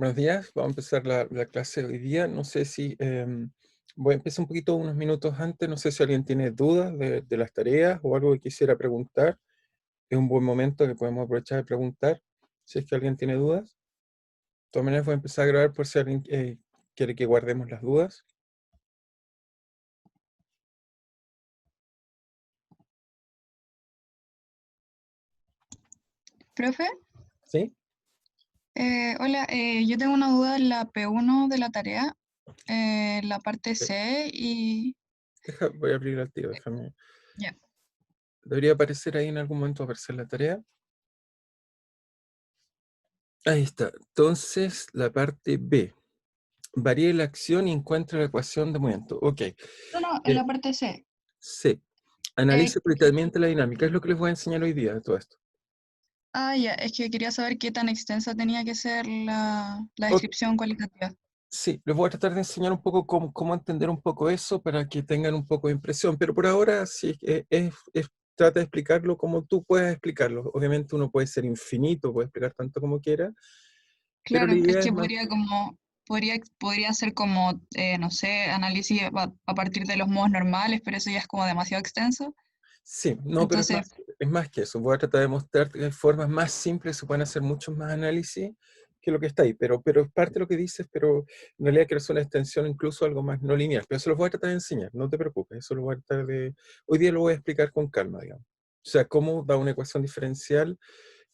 Buenos días, vamos a empezar la clase de hoy día. No sé si voy a empezar un poquito unos minutos antes. No sé si alguien tiene dudas de las tareas o algo que quisiera preguntar. Es un buen momento que podemos aprovechar de preguntar si es que alguien tiene dudas. De todas maneras, voy a empezar a grabar por si alguien quiere que guardemos las dudas. Profe, ¿Sí? hola, yo tengo una duda en la P1 de la tarea, la parte Ok. C y... Voy a abrir el tiro, déjame. Ya. Debería aparecer ahí en algún momento, aparecer la tarea. Ahí está. Entonces, la parte B. Varíe la acción y encuentre la ecuación de movimiento. Ok. No, no, en Eh, la parte C. C. Eh, Analice que- previamente la dinámica. Es lo que les voy a enseñar hoy día de todo esto. ya, es que quería saber qué tan extensa tenía que ser la Ok, descripción cualitativa. sí, les voy a tratar de enseñar un poco cómo entender un poco eso para que tengan un poco de impresión. Pero por ahora sí, trata de explicarlo como tú puedas explicarlo. Obviamente uno puede ser infinito, puede explicar tanto como quiera, pero Claro, la es idea es que más. podría ser como, no sé, análisis a partir de los modos normales, pero eso ya es como demasiado extenso. Sí, no, pero Entonces, es más que eso. Voy a tratar de mostrar que hay formas más simples, se pueden hacer muchos más análisis que lo que está ahí, pero es parte de lo que dices, pero en realidad quiero hacer una extensión, incluso algo más no lineal. Pero eso lo voy a tratar de enseñar, no te preocupes, eso lo voy a tratar de... Hoy día lo voy a explicar con calma, digamos. O sea, cómo da una ecuación diferencial,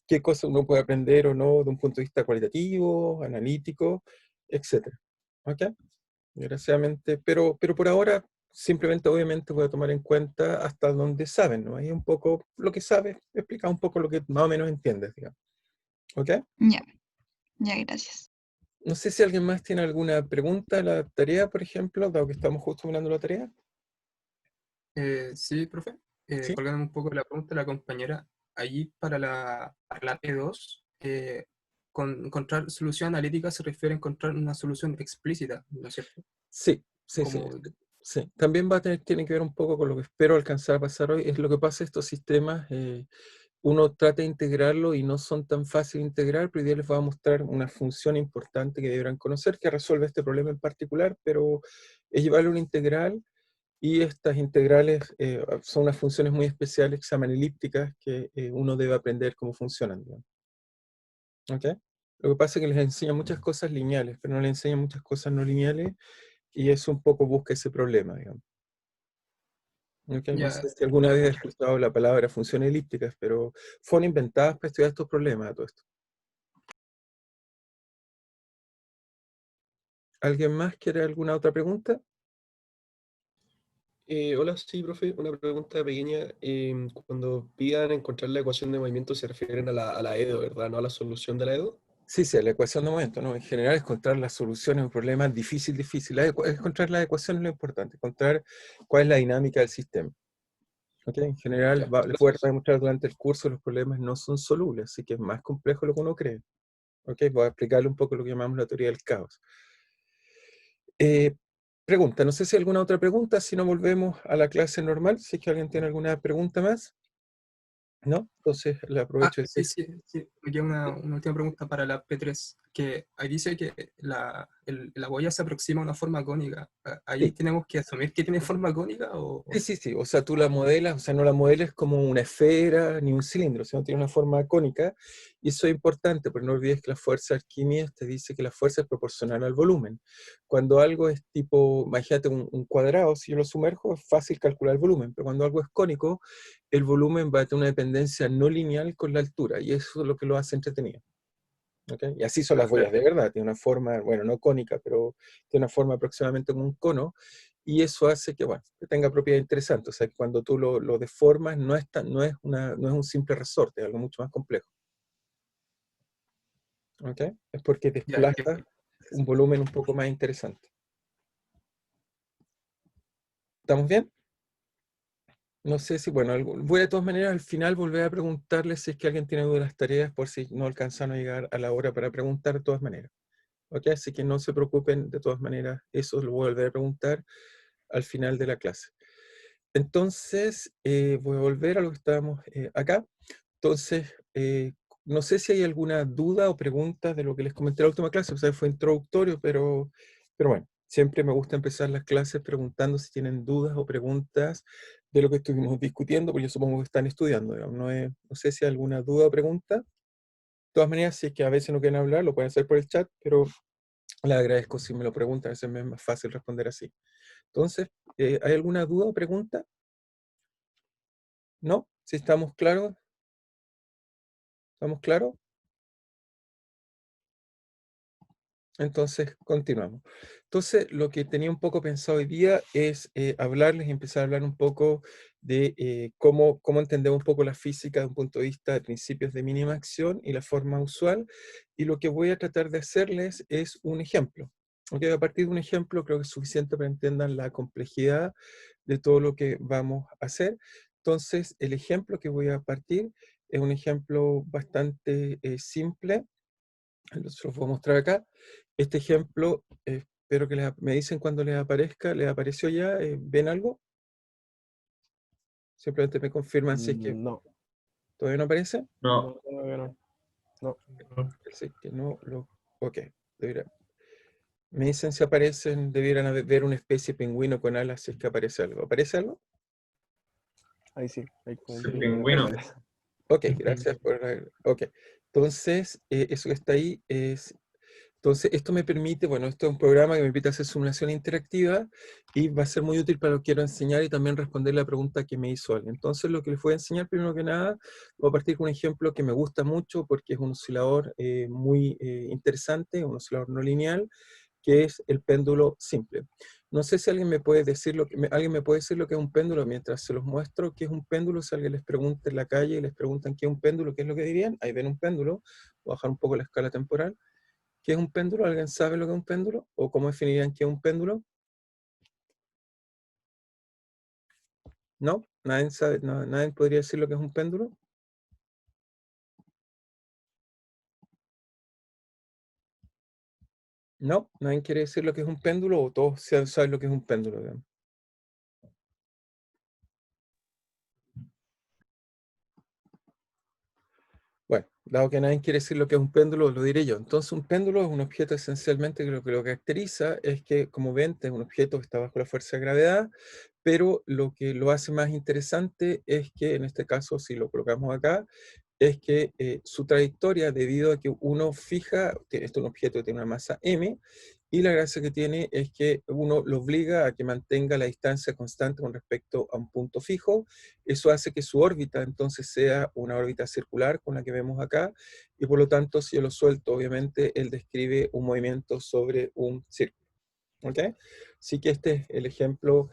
qué cosas uno puede aprender o no de un punto de vista cualitativo, analítico, etcétera. ¿Ok? Desgraciadamente, pero por ahora simplemente obviamente voy a tomar en cuenta hasta donde saben, ¿no? Ahí un poco lo que sabes, explica un poco lo que más o menos entiendes, digamos. ¿Ok? ya, ya, gracias. No sé si alguien más tiene alguna pregunta a la tarea, por ejemplo, dado que estamos justo mirando la tarea. Sí, profe. Sí, Colgando un poco de la pregunta de la compañera, allí para la P2, encontrar solución analítica se refiere a encontrar una solución explícita, ¿no es cierto? sí, sí, sí. Como, Sí, también tiene que ver un poco con lo que espero alcanzar a pasar hoy. Es lo que pasa estos sistemas. Uno trata de integrarlo y no son tan fáciles de integrar, pero hoy día les voy a mostrar una función importante que deberán conocer que resuelve este problema en particular, pero es llevarle una integral y estas integrales son unas funciones muy especiales que se llaman elípticas que uno debe aprender cómo funcionan, digamos. ¿Ok? Lo que pasa es que les enseña muchas cosas lineales, pero no les enseña muchas cosas no lineales y eso un poco busca ese problema, digamos. ¿Ok? No ya, sé si alguna vez has escuchado la palabra funciones elípticas, pero fueron inventadas para estudiar estos problemas, todo esto. ¿Alguien más quiere alguna otra pregunta? Hola, sí, profe, una pregunta pequeña. Cuando pidan encontrar la ecuación de movimiento se refieren a la EDO, ¿verdad? ¿No a la solución de la EDO? Sí, sí, la ecuación de momento, ¿no? En general, encontrar las soluciones a un problema difícil. Encontrar la ecuación es lo importante, encontrar cuál es la dinámica del sistema. ¿Ok? En general, Ya, les voy a tratar gracias. de mostrar durante el curso los problemas no son solubles, así que es más complejo de lo que uno cree. ¿Ok? Voy a explicarle un poco lo que llamamos la teoría del caos. Eh, Pregunta, no sé si hay alguna otra pregunta, si no volvemos a la clase normal, si es que alguien tiene alguna pregunta más, ¿no? Entonces, le aprovecho de sí, decir, sí, sí. Me queda una última pregunta para la P3, que ahí dice que la boya se aproxima a una forma cónica. ¿Ahí sí. tenemos que asumir que tiene forma cónica o Sí, sí, sí. O sea, tú la modelas, o sea, no la modelas como una esfera ni un cilindro, sino tiene una forma cónica. Y eso es importante, porque no olvides que la fuerza de Arquímedes te dice que la fuerza es proporcional al volumen. Cuando algo es tipo, imagínate un cuadrado, si yo lo sumerjo, es fácil calcular el volumen, pero cuando algo es cónico, el volumen va a tener una dependencia no lineal con la altura, y eso es lo que lo hace entretenido. ¿Ok? Y así son las boyas de verdad, tiene una forma, bueno, no cónica, pero tiene una forma aproximadamente como un cono, y eso hace que, bueno, que tenga propiedades interesantes. O sea, que cuando tú lo deformas, no es un simple resorte, es algo mucho más complejo. ¿Ok? Es porque ya, desplaza un volumen un poco más interesante. ¿Estamos bien? No sé si, bueno, voy de todas maneras al final volver a preguntarles si es que alguien tiene dudas de las tareas, por si no alcanzan a llegar a la hora para preguntar de todas maneras. ¿Ok? Así que no se preocupen, de todas maneras, eso lo voy a volver a preguntar al final de la clase. Entonces, voy a volver a lo que estábamos acá. Entonces, no sé si hay alguna duda o pregunta de lo que les comenté en la última clase, o sea, fue introductorio, pero bueno, siempre me gusta empezar las clases preguntando si tienen dudas o preguntas de lo que estuvimos discutiendo, porque yo supongo que están estudiando, digamos, no sé si hay alguna duda o pregunta. De todas maneras, si es que a veces no quieren hablar, lo pueden hacer por el chat, pero les agradezco si me lo preguntan, a veces me es más fácil responder así. Entonces, ¿hay alguna duda o pregunta? ¿No? ¿Si estamos claros? ¿Estamos claros? Entonces, continuamos. Entonces, lo que tenía un poco pensado hoy día es hablarles y empezar a hablar un poco de cómo entendemos un poco la física desde un punto de vista de principios de mínima acción y la forma usual. Y lo que voy a tratar de hacerles es un ejemplo. Okay, a partir de un ejemplo creo que es suficiente para que entiendan la complejidad de todo lo que vamos a hacer. Entonces, el ejemplo que voy a partir es un ejemplo bastante simple. Se los voy a mostrar acá. Este ejemplo, espero que me dicen cuando les aparezca. ¿Les apareció ya? ¿Ven algo? Simplemente me confirman si es que No, todavía no aparece. No. todavía no. No. Si es que no lo... Ok. Me dicen si aparecen, debieran ver una especie de pingüino con alas si es que aparece algo. ¿Aparece algo? Ahí sí, hay como un Sí, pingüino pingüino. con alas. Ok, gracias por... Ok. Entonces, eso que está ahí es... Entonces, esto me permite, bueno, esto es un programa que me permite hacer simulación interactiva y va a ser muy útil para lo que quiero enseñar y también responder la pregunta que me hizo alguien. Entonces, lo que les voy a enseñar, primero que nada, voy a partir con un ejemplo que me gusta mucho porque es un oscilador muy interesante, un oscilador no lineal, que es el péndulo simple. No sé si alguien me puede decir alguien me puede decir lo que es un péndulo mientras se los muestro qué es un péndulo. Si alguien les pregunta en la calle y les preguntan qué es un péndulo, ¿qué es lo que dirían? Ahí ven un péndulo. Voy a bajar un poco la escala temporal. ¿Qué es un péndulo? ¿Alguien sabe lo que es un péndulo? ¿O cómo definirían qué es un péndulo? ¿No? ¿Nadie sabe? ¿Nadie podría decir lo que es un péndulo? ¿No? ¿Nadie quiere decir lo que es un péndulo o todos saben lo que es un péndulo, digamos? Bueno, dado que nadie quiere decir lo que es un péndulo, lo diré yo. Entonces, un péndulo es un objeto esencialmente que lo caracteriza es que, como ven, es un objeto que está bajo la fuerza de gravedad, pero lo que lo hace más interesante es que, en este caso, si lo colocamos acá, es que su trayectoria, debido a que uno fija, esto es un objeto que tiene una masa m, y la gracia que tiene es que uno lo obliga a que mantenga la distancia constante con respecto a un punto fijo. Eso hace que su órbita entonces sea una órbita circular con la que vemos acá, y por lo tanto, si yo lo suelto, obviamente él describe un movimiento sobre un círculo. ¿Ok? Así que este es el ejemplo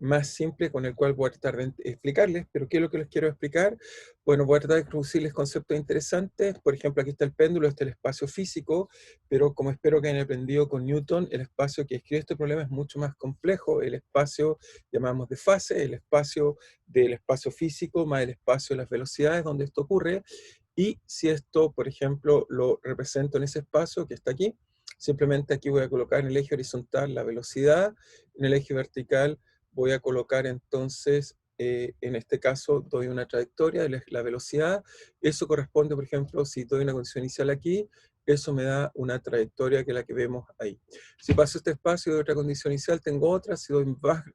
más simple con el cual voy a tratar de explicarles, pero ¿qué es lo que les quiero explicar? Bueno, voy a tratar de introducirles conceptos interesantes. Por ejemplo, aquí está el péndulo, este es el espacio físico, pero como espero que hayan aprendido con Newton, el espacio que describe este problema es mucho más complejo. El espacio, llamamos de fase, el espacio del espacio físico más el espacio de las velocidades donde esto ocurre. Y si esto, por ejemplo, lo represento en ese espacio que está aquí, simplemente aquí voy a colocar en el eje horizontal la velocidad, en el eje vertical voy a colocar entonces, en este caso, doy una trayectoria de la velocidad. Eso corresponde, por ejemplo, si doy una condición inicial aquí, eso me da una trayectoria que es la que vemos ahí. Si paso este espacio de otra condición inicial, tengo otra. Si doy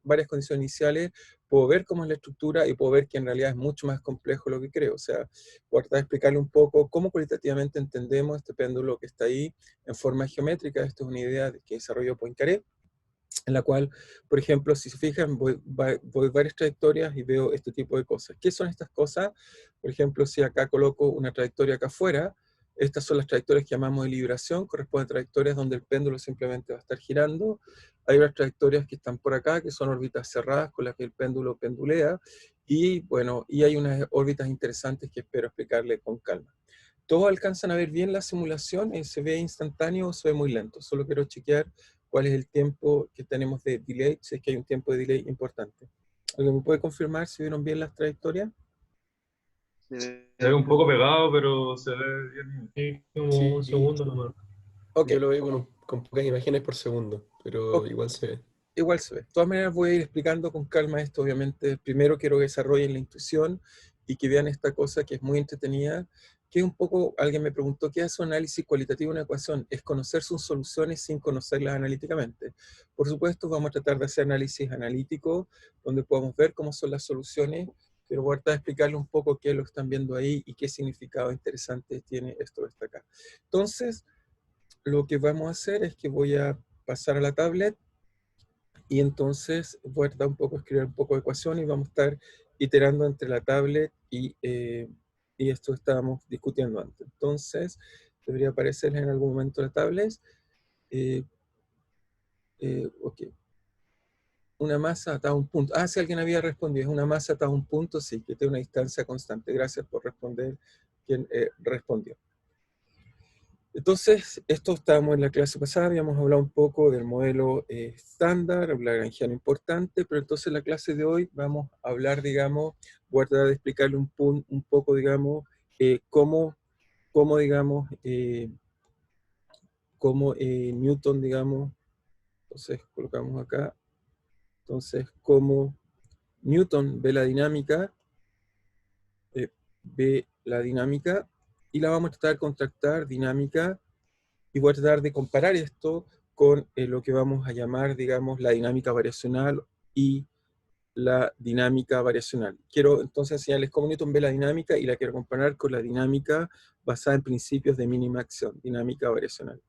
varias condiciones iniciales, puedo ver cómo es la estructura y puedo ver que en realidad es mucho más complejo lo que creo. O sea, voy a tratar de explicarle un poco cómo cualitativamente entendemos este péndulo que está ahí en forma geométrica. Esta es una idea que desarrolló Poincaré, en la cual, por ejemplo, si se fijan, voy varias trayectorias y veo este tipo de cosas. ¿Qué son estas cosas? Por ejemplo, si acá coloco una trayectoria acá afuera, estas son las trayectorias que llamamos de libración, corresponden a trayectorias donde el péndulo simplemente va a estar girando. Hay otras trayectorias que están por acá, que son órbitas cerradas con las que el péndulo pendulea, y bueno, y hay unas órbitas interesantes que espero explicarle con calma. ¿Todos alcanzan a ver bien la simulación? ¿Se ve instantáneo o se ve muy lento? Solo quiero chequear cuál es el tiempo que tenemos de delay, si es que hay un tiempo de delay importante. ¿Alguien me puede confirmar si vieron bien las trayectorias? Se ve un poco pegado, pero se ve bien. Sí, como un Sí, segundo nomás. Ok, yo lo veo con pocas imágenes por segundo, pero ok, igual se ve. igual se ve. De todas maneras voy a ir explicando con calma esto, obviamente. Primero quiero que desarrollen la intuición y que vean esta cosa que es muy entretenida, que un poco, alguien me preguntó, ¿qué hace un análisis cualitativo de una ecuación? Es conocer sus soluciones sin conocerlas analíticamente. Por supuesto, vamos a tratar de hacer análisis analítico, donde podamos ver cómo son las soluciones, pero voy a tratar de explicarles un poco qué es lo que están viendo ahí y qué significado interesante tiene esto que está acá. Entonces, lo que vamos a hacer es que voy a pasar a la tablet, y entonces voy a tratar un poco de escribir un poco de ecuación y vamos a estar iterando entre la tablet y esto que estábamos discutiendo antes. Entonces, debería aparecerles en algún momento la tablet. Ok. Una masa atada a un punto. Ah, si alguien había respondido, es una masa atada a un punto, sí, que tiene una distancia constante. Gracias por responder quien respondió. Entonces, esto estábamos en la clase pasada, habíamos hablado un poco del modelo estándar, un lagrangiano importante, pero entonces en la clase de hoy vamos a hablar, digamos, voy a tratar de explicarle un poco, digamos, cómo digamos, cómo Newton, digamos, entonces colocamos acá, entonces cómo Newton ve la dinámica, y la vamos a tratar de contrastar dinámica. Y voy a tratar de comparar esto con lo que vamos a llamar, digamos, la dinámica variacional y la dinámica variacional. Quiero entonces enseñarles cómo Newton ve la dinámica y la quiero comparar con la dinámica basada en principios de mínima acción, dinámica variacional.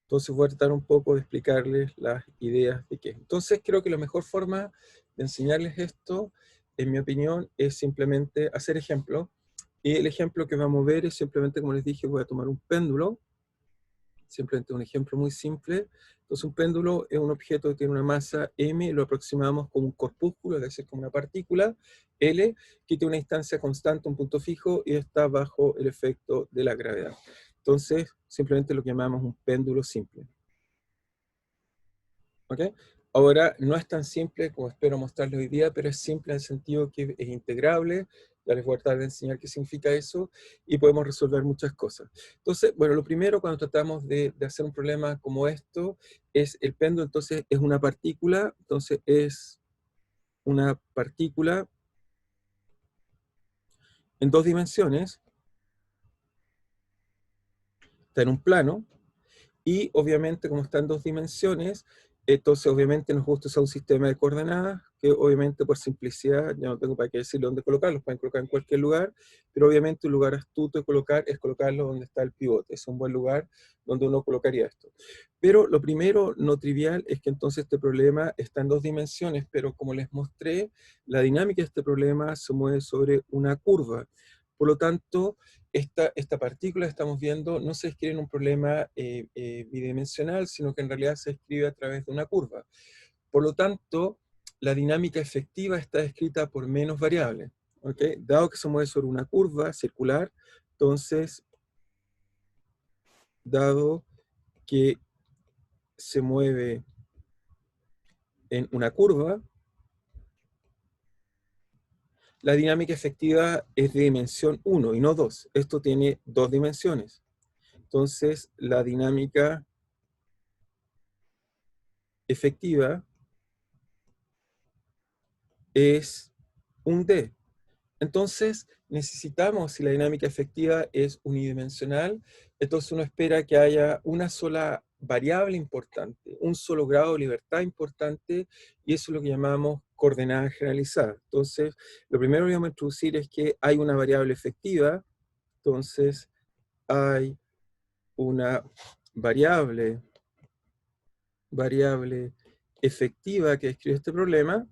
Entonces voy a tratar un poco de explicarles las ideas de qué. Entonces creo que la mejor forma de enseñarles esto, en mi opinión, es simplemente hacer ejemplos. Y el ejemplo que vamos a ver es simplemente, como les dije, voy a tomar un péndulo, simplemente un ejemplo muy simple. Entonces un péndulo es un objeto que tiene una masa m, lo aproximamos como un corpúsculo, es decir, como una partícula, L, que tiene una instancia constante, un punto fijo, y está bajo el efecto de la gravedad. Entonces, simplemente lo que llamamos un péndulo simple. ¿Ok? Ahora, no es tan simple como espero mostrarles hoy día, pero es simple en el sentido que es integrable. Ya les voy a tratar de enseñar qué significa eso, y podemos resolver muchas cosas. Entonces, bueno, lo primero cuando tratamos de hacer un problema como esto, es el péndulo, entonces es una partícula, entonces es una partícula en dos dimensiones, está en un plano, y obviamente como está en dos dimensiones, entonces obviamente nos gusta usar un sistema de coordenadas, que obviamente por simplicidad, ya no tengo para qué decirle dónde colocarlos, pueden colocar en cualquier lugar, pero obviamente un lugar astuto de colocar es colocarlo donde está el pivote, es un buen lugar donde uno colocaría esto. Pero lo primero, no trivial, es que entonces este problema está en dos dimensiones, pero como les mostré, la dinámica de este problema se mueve sobre una curva. Por lo tanto, esta partícula que estamos viendo no se escribe en un problema bidimensional, sino que en realidad se escribe a través de una curva. Por lo tanto, la dinámica efectiva está descrita por menos variables. ¿Okay? Dado que se mueve sobre una curva circular, entonces, dado que se mueve en una curva, la dinámica efectiva es de dimensión 1 y no 2. Esto tiene dos dimensiones. Entonces, la dinámica efectiva es un D. Entonces, necesitamos, si la dinámica efectiva es unidimensional, entonces uno espera que haya una sola variable importante, un solo grado de libertad importante, y eso es lo que llamamos coordenada generalizada. Entonces, lo primero que vamos a introducir es que hay una variable efectiva, entonces hay una variable efectiva que describe este problema.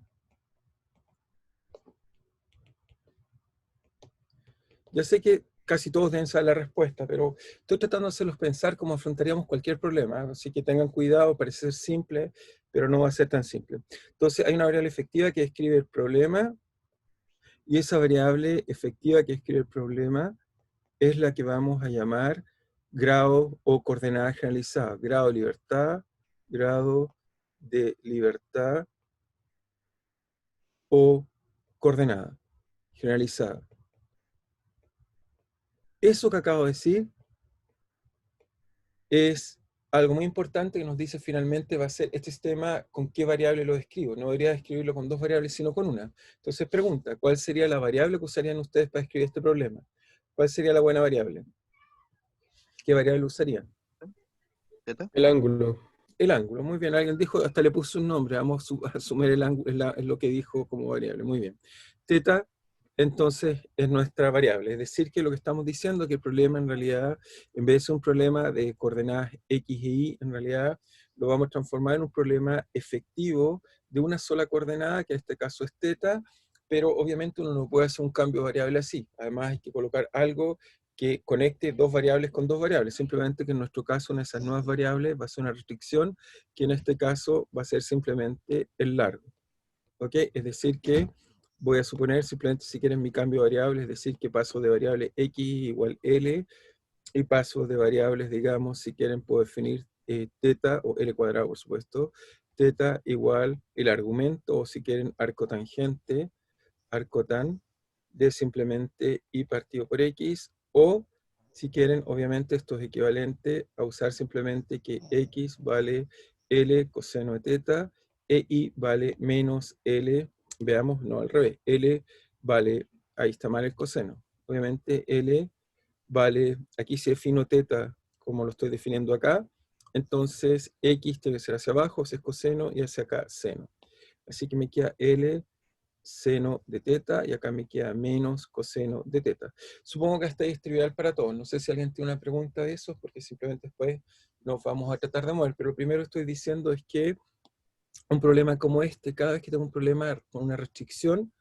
Ya sé que casi todos deben saber la respuesta, pero estoy tratando de hacerlos pensar cómo afrontaríamos cualquier problema, así que tengan cuidado, parece ser simple, pero no va a ser tan simple. Entonces hay una variable efectiva que describe el problema, y esa variable efectiva que describe el problema es la que vamos a llamar grado o coordenada generalizada, grado de libertad o coordenada generalizada. Eso que acabo de decir es algo muy importante que nos dice finalmente va a ser este sistema con qué variable lo describo. No debería describirlo con dos variables, sino con una. Entonces pregunta, ¿cuál sería la variable que usarían ustedes para escribir este problema? ¿Cuál sería la buena variable? ¿Qué variable usarían? ¿Zeta? El ángulo. El ángulo, muy bien. Alguien dijo, hasta le puso un nombre. Vamos a asumir el ángulo, es lo que dijo como variable. Muy bien. Teta, entonces, es nuestra variable. Es decir, que lo que estamos diciendo es que el problema en realidad, en vez de ser un problema de coordenadas X e Y, en realidad lo vamos a transformar en un problema efectivo de una sola coordenada, que en este caso es teta, pero obviamente uno no puede hacer un cambio de variable así. Además hay que colocar algo que conecte dos variables con dos variables. Simplemente que en nuestro caso, en esas nuevas variables, va a ser una restricción, que en este caso va a ser simplemente el largo. ¿Ok? Es decir que voy a suponer simplemente, si quieren, mi cambio de variable, es decir, que paso de variable x igual L, y paso de variables, digamos, si quieren, puedo definir teta, o L cuadrado, por supuesto, teta igual el argumento, o si quieren, arco tangente, arcotan, de simplemente y partido por x, o si quieren, obviamente esto es equivalente a usar simplemente que x vale L coseno de teta, e y vale menos L, veamos, no al revés, L vale, ahí está mal el coseno, obviamente L vale, aquí si defino teta como lo estoy definiendo acá, entonces x tiene que ser hacia abajo, si es coseno, y hacia acá seno. Así que me queda L seno de teta, y acá me queda menos coseno de teta. Supongo que hasta ahí es trivial para todos. No sé si alguien tiene una pregunta de eso, porque simplemente después nos vamos a tratar de mover. Pero lo primero que estoy diciendo es que un problema como este, cada vez que tengo un problema con una restricción,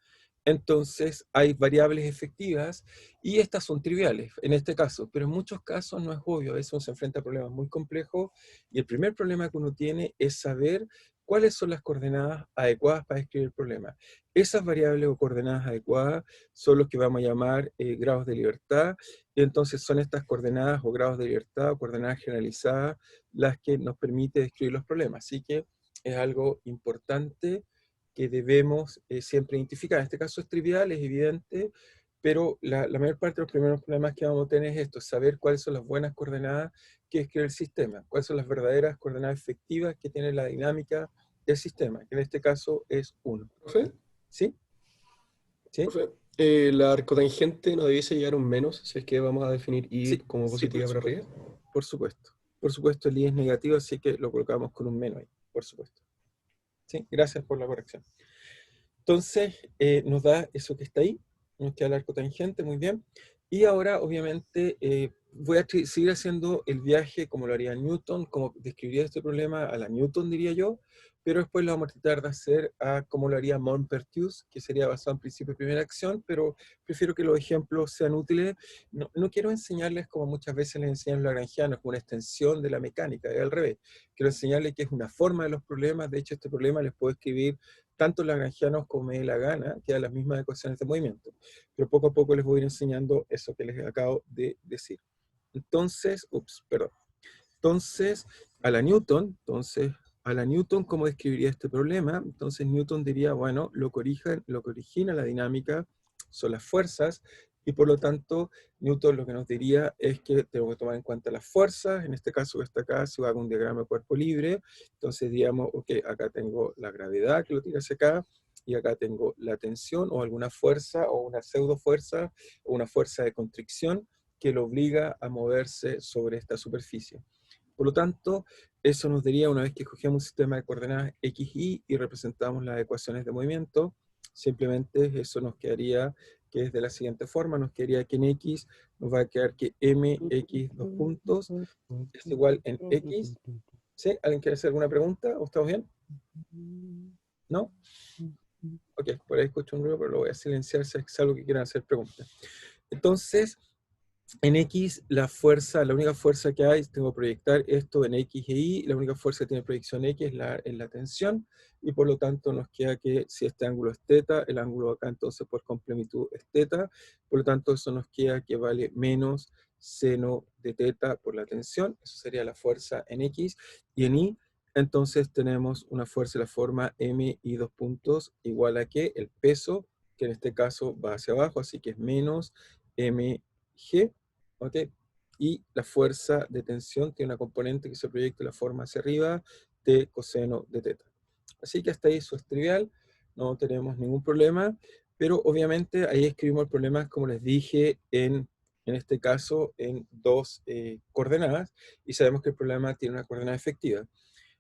entonces hay variables efectivas y estas son triviales en este caso, pero en muchos casos no es obvio. A veces uno se enfrenta a problemas muy complejos y el primer problema que uno tiene es saber cuáles son las coordenadas adecuadas para escribir el problema. Esas variables o coordenadas adecuadas son los que vamos a llamar grados de libertad, y entonces son estas coordenadas o grados de libertad o coordenadas generalizadas las que nos permiten escribir los problemas. Así que es algo importante que debemos siempre identificar. En este caso es trivial, es evidente, pero la mayor parte de los primeros problemas que vamos a tener es esto, saber cuáles son las buenas coordenadas que escribe el sistema, cuáles son las verdaderas coordenadas efectivas que tiene la dinámica del sistema, que en este caso es 1. ¿Profe? ¿Sí? ¿Sí? Profe, la arcotangente no debiese llegar a un menos, si es que vamos a definir y Sí, como sí, positiva por para arriba. supuesto. Por supuesto. Por supuesto, el i es negativo, así que lo colocamos con un menos ahí, por supuesto. Sí, gracias por la corrección. Entonces, nos da eso que está ahí, nos queda el arco tangente, muy bien. Y ahora, obviamente, voy a seguir haciendo el viaje como lo haría Newton, como describiría este problema a la Newton, diría yo, pero después lo vamos a tratar de hacer a como lo haría Maupertuis, que sería basado en principio de primera acción, pero prefiero que los ejemplos sean útiles. No quiero enseñarles como muchas veces les enseñan los lagrangianos, como una extensión de la mecánica, es al revés. Quiero enseñarles que es una forma de los problemas. De hecho, este problema les puedo escribir tanto lagrangianos como me dé la gana, que dan las mismas ecuaciones de movimiento. Pero poco a poco les voy a ir enseñando eso que les acabo de decir. Entonces, Entonces, a la Newton, ¿cómo describiría este problema? Entonces Newton diría, bueno, lo que origina la dinámica son las fuerzas, y por lo tanto, Newton lo que nos diría es que tengo que tomar en cuenta las fuerzas. En este caso que está acá, si hago un diagrama de cuerpo libre, entonces diríamos, ok, acá tengo la gravedad que lo tira hacia acá, y acá tengo la tensión o alguna fuerza o una pseudo fuerza o una fuerza de constricción que lo obliga a moverse sobre esta superficie. Por lo tanto, eso nos daría, una vez que escogemos un sistema de coordenadas x, y representamos las ecuaciones de movimiento, simplemente eso nos quedaría que es de la siguiente forma, nos quedaría que en x nos va a quedar que mx dos puntos es igual en x. ¿Sí? ¿Alguien quiere hacer alguna pregunta? ¿O estamos bien? ¿No? Ok, por ahí escucho un ruido, pero lo voy a silenciar si es algo que quieran hacer preguntas. Entonces, en X, la única fuerza que hay, tengo que proyectar esto en X e Y, la única fuerza que tiene proyección X es la tensión, y por lo tanto nos queda que si este ángulo es teta, el ángulo acá entonces por completud es teta, por lo tanto eso nos queda que vale menos seno de teta por la tensión, eso sería la fuerza en X, y en Y, entonces tenemos una fuerza de la forma m y dos puntos igual a que el peso, que en este caso va hacia abajo, así que es menos mg. ¿Ok? y la fuerza de tensión tiene una componente que se proyecta la forma hacia arriba, T coseno de teta. Así que hasta ahí eso es trivial, no tenemos ningún problema, pero obviamente ahí escribimos el problema, como les dije, en este caso, en dos coordenadas, y sabemos que el problema tiene una coordenada efectiva.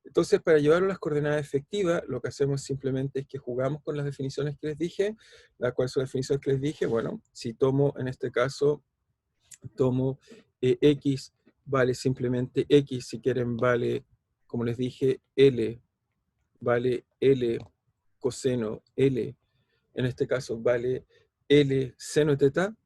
Entonces, para llevarlo a las coordenadas efectivas, lo que hacemos simplemente es que jugamos con las definiciones que les dije. ¿Cuáles son las definiciones que les dije? Bueno, si tomo, en este caso, tomo x vale simplemente x, si quieren vale, como les dije, L, vale L coseno L, en este caso vale L seno de teta,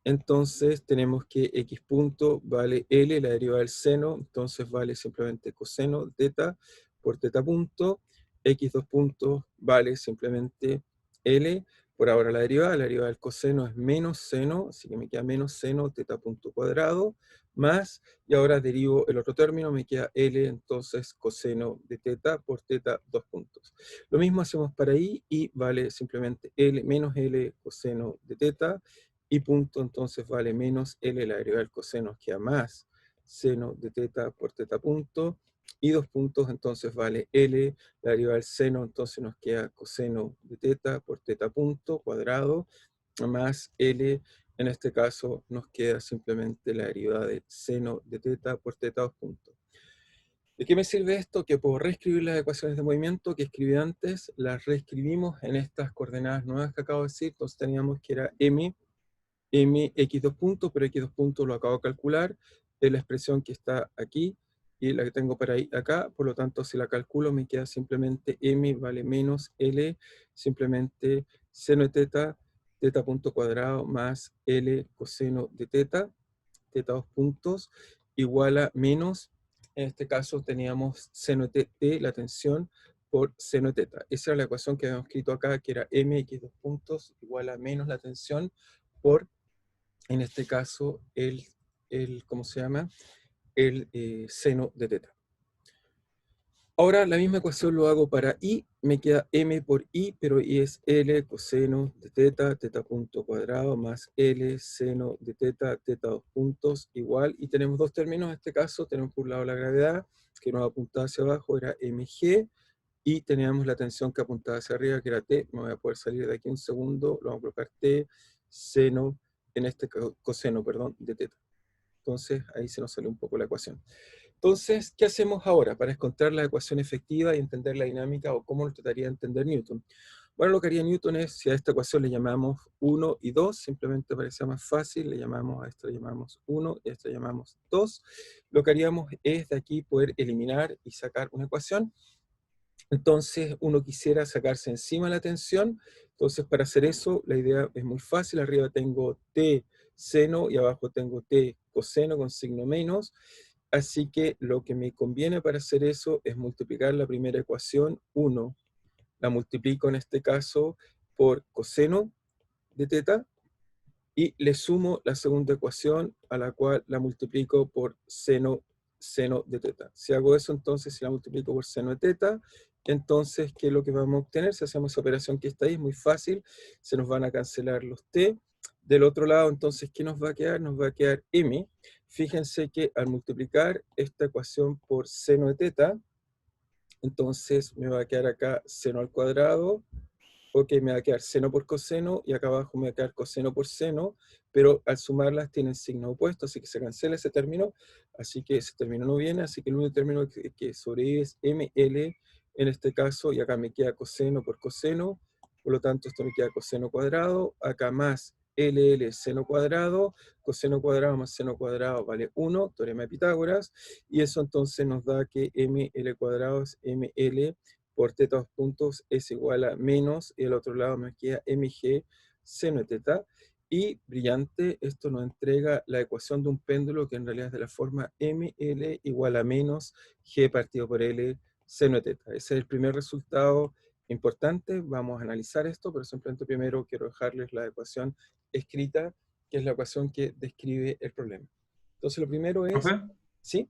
entonces tenemos que x punto vale L, la derivada del seno, entonces vale simplemente coseno teta por teta punto, x2 puntos vale simplemente L, por ahora la derivada del coseno es menos seno, así que me queda menos seno teta punto cuadrado, más, y ahora derivo el otro término, me queda L, entonces coseno de teta por teta 2 puntos. Lo mismo hacemos para I, y vale simplemente L menos L coseno de teta, y punto entonces vale menos L, la derivada del coseno queda más seno de teta por teta punto, y 2 puntos entonces vale L, la derivada del seno, entonces nos queda coseno de teta por teta punto cuadrado, más L, en este caso nos queda simplemente la derivada del seno de teta por teta 2 puntos. ¿De qué me sirve esto? Que puedo reescribir las ecuaciones de movimiento que escribí antes, las reescribimos en estas coordenadas nuevas que acabo de decir, entonces teníamos que era m x2 puntos, pero x2 puntos lo acabo de calcular, es la expresión que está aquí, y la que tengo para ahí acá, por lo tanto si la calculo me queda simplemente m vale menos L, simplemente seno de teta, teta punto cuadrado, más L coseno de teta 2 puntos, igual a menos, en este caso teníamos seno de t, la tensión, por seno de teta. Esa era la ecuación que habíamos escrito acá, que era mx2 puntos igual a menos la tensión por, en este caso, ¿cómo se llama? El seno de teta. Ahora la misma ecuación lo hago para i, me queda m por i, pero i es L coseno de teta, teta punto cuadrado, más L seno de teta, teta 2 puntos, igual, y tenemos dos términos en este caso, tenemos por un lado la gravedad, que nos apuntaba hacia abajo, era mg, y teníamos la tensión que apuntaba hacia arriba, que era t, me voy a poder salir de aquí un segundo, lo vamos a colocar t, seno, en este coseno, perdón, de teta. Entonces ahí se nos salió un poco la ecuación. Entonces, ¿qué hacemos ahora para encontrar la ecuación efectiva y entender la dinámica o cómo lo trataría de entender Newton? Bueno, lo que haría Newton es, si a esta ecuación le llamamos 1 y 2, simplemente para que sea más fácil, le llamamos a esta le llamamos 1 y a esta le llamamos 2. Lo que haríamos es de aquí poder eliminar y sacar una ecuación. Entonces, uno quisiera sacarse encima la tensión. Entonces, para hacer eso, la idea es muy fácil. Arriba tengo t seno y abajo tengo t coseno con signo menos. Así que lo que me conviene para hacer eso es multiplicar la primera ecuación, 1, la multiplico en este caso por coseno de teta, y le sumo la segunda ecuación, a la cual la multiplico por seno de teta. Si hago eso, entonces, si la multiplico por seno de teta, entonces, ¿qué es lo que vamos a obtener? Si hacemos esa operación que está ahí, es muy fácil, se nos van a cancelar los t. Del otro lado, entonces, ¿qué nos va a quedar? Nos va a quedar m. Fíjense que al multiplicar esta ecuación por seno de teta, entonces me va a quedar acá seno al cuadrado, ok, me va a quedar seno por coseno, y acá abajo me va a quedar coseno por seno, pero al sumarlas tienen signo opuesto, así que se cancela ese término, así que ese término no viene, así que el único término que sobrevive es ml, en este caso, y acá me queda coseno por coseno, por lo tanto esto me queda coseno cuadrado, acá más LL seno cuadrado más seno cuadrado vale 1, teorema de Pitágoras, y eso entonces nos da que ml cuadrado es ml por teta 2 puntos es igual a menos, y al otro lado me queda mg seno de teta, y brillante, esto nos entrega la ecuación de un péndulo que en realidad es de la forma ml igual a menos g partido por l seno de teta. Ese es el primer resultado importante, vamos a analizar esto, pero simplemente primero quiero dejarles la ecuación escrita, que es la ecuación que describe el problema. Entonces lo primero es, Profe, ¿sí?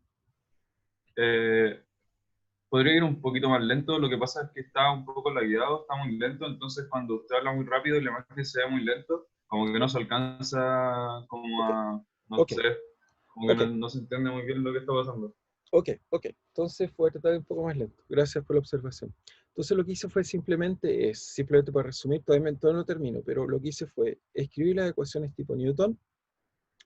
podría ir un poquito más lento. Lo que pasa es que está un poco lagueado, está muy lento, entonces cuando usted habla muy rápido y la imagen se ve muy lento, como que no se alcanza como Ok, a, no ok. sé. Como que Ok. no se entiende muy bien lo que está pasando. Ok. Entonces voy a tratar un poco más lento. Gracias por la observación. Entonces lo que hice fue simplemente para resumir, todavía no termino, pero lo que hice fue escribir las ecuaciones tipo Newton,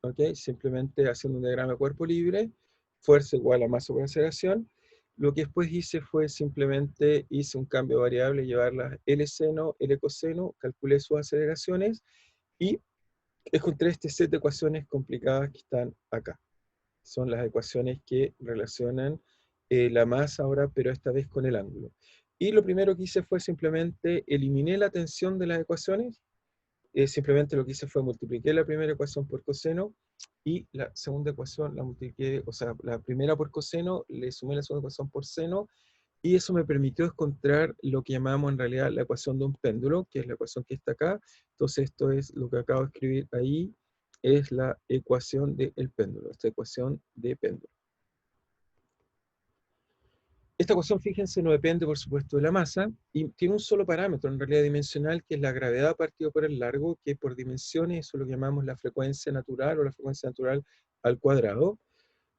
ok, simplemente haciendo un diagrama de cuerpo libre, fuerza igual a masa por aceleración. Lo que después hice fue simplemente hice un cambio de variable, llevarlas L seno, L coseno, calculé sus aceleraciones y encontré este set de ecuaciones complicadas que están acá. Son las ecuaciones que relacionan la masa ahora, pero esta vez con el ángulo. Y lo primero que hice fue simplemente eliminé la tensión de las ecuaciones. Simplemente lo que hice fue multipliqué la primera ecuación por coseno y la segunda ecuación la multipliqué, o sea, la primera por coseno, le sumé la segunda ecuación por seno, y eso me permitió encontrar lo que llamamos en realidad la ecuación de un péndulo, que es la ecuación que está acá. Entonces esto es lo que acabo de escribir ahí, es la ecuación del péndulo, esta ecuación de péndulo. Esta ecuación, fíjense, no depende, por supuesto, de la masa, y tiene un solo parámetro, en realidad dimensional, que es la gravedad partido por el largo, que por dimensiones, eso es lo que llamamos la frecuencia natural, o la frecuencia natural al cuadrado.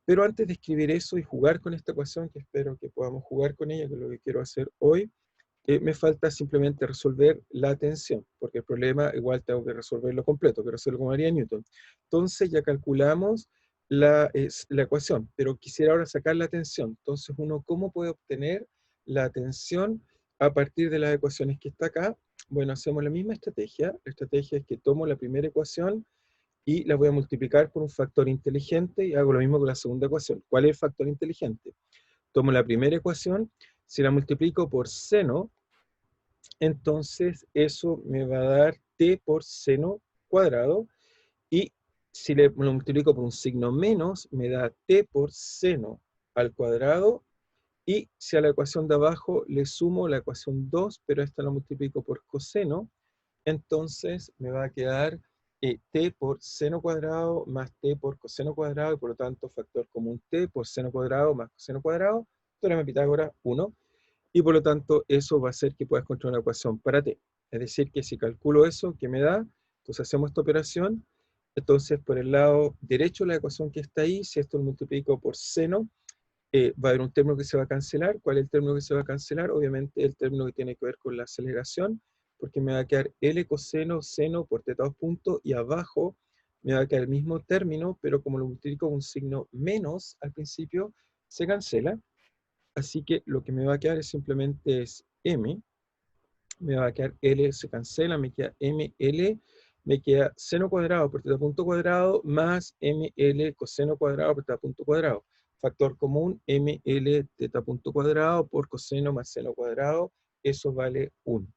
Pero antes de escribir eso y jugar con esta ecuación, que espero que podamos jugar con ella, que es lo que quiero hacer hoy, me falta simplemente resolver la tensión, porque el problema igual tengo que resolverlo completo, quiero hacerlo como haría Newton. Entonces ya calculamos la ecuación, pero quisiera ahora sacar la tensión. Entonces ¿cómo puede obtener la tensión a partir de las ecuaciones que está acá? Bueno, hacemos la misma estrategia. La estrategia es que tomo la primera ecuación y la voy a multiplicar por un factor inteligente y hago lo mismo con la segunda ecuación. ¿Cuál es el factor inteligente? Tomo la primera ecuación, si la multiplico por seno, entonces eso me va a dar t por seno cuadrado, y si lo multiplico por un signo menos, me da t por seno al cuadrado, y si a la ecuación de abajo le sumo la ecuación 2, pero esta la multiplico por coseno, entonces me va a quedar t por seno cuadrado más t por coseno cuadrado, y por lo tanto factor común t por seno cuadrado más coseno cuadrado, teorema de Pitágoras 1. Y por lo tanto eso va a hacer que pueda encontrar una ecuación para t. Es decir, que si calculo eso, ¿qué me da? Entonces hacemos esta operación. Entonces por el lado derecho la ecuación que está ahí, si esto lo multiplico por seno, va a haber un término que se va a cancelar. ¿Cuál es el término que se va a cancelar? Obviamente el término que tiene que ver con la aceleración, porque me va a quedar L coseno seno por teta 2 puntos, y abajo me va a quedar el mismo término, pero como lo multiplico con un signo menos al principio, se cancela. Así que lo que me va a quedar es simplemente m, me va a quedar L, se cancela, me queda ml, me queda seno cuadrado por teta punto cuadrado más ml coseno cuadrado por teta punto cuadrado. Factor común, ml teta punto cuadrado por coseno más seno cuadrado, eso vale 1.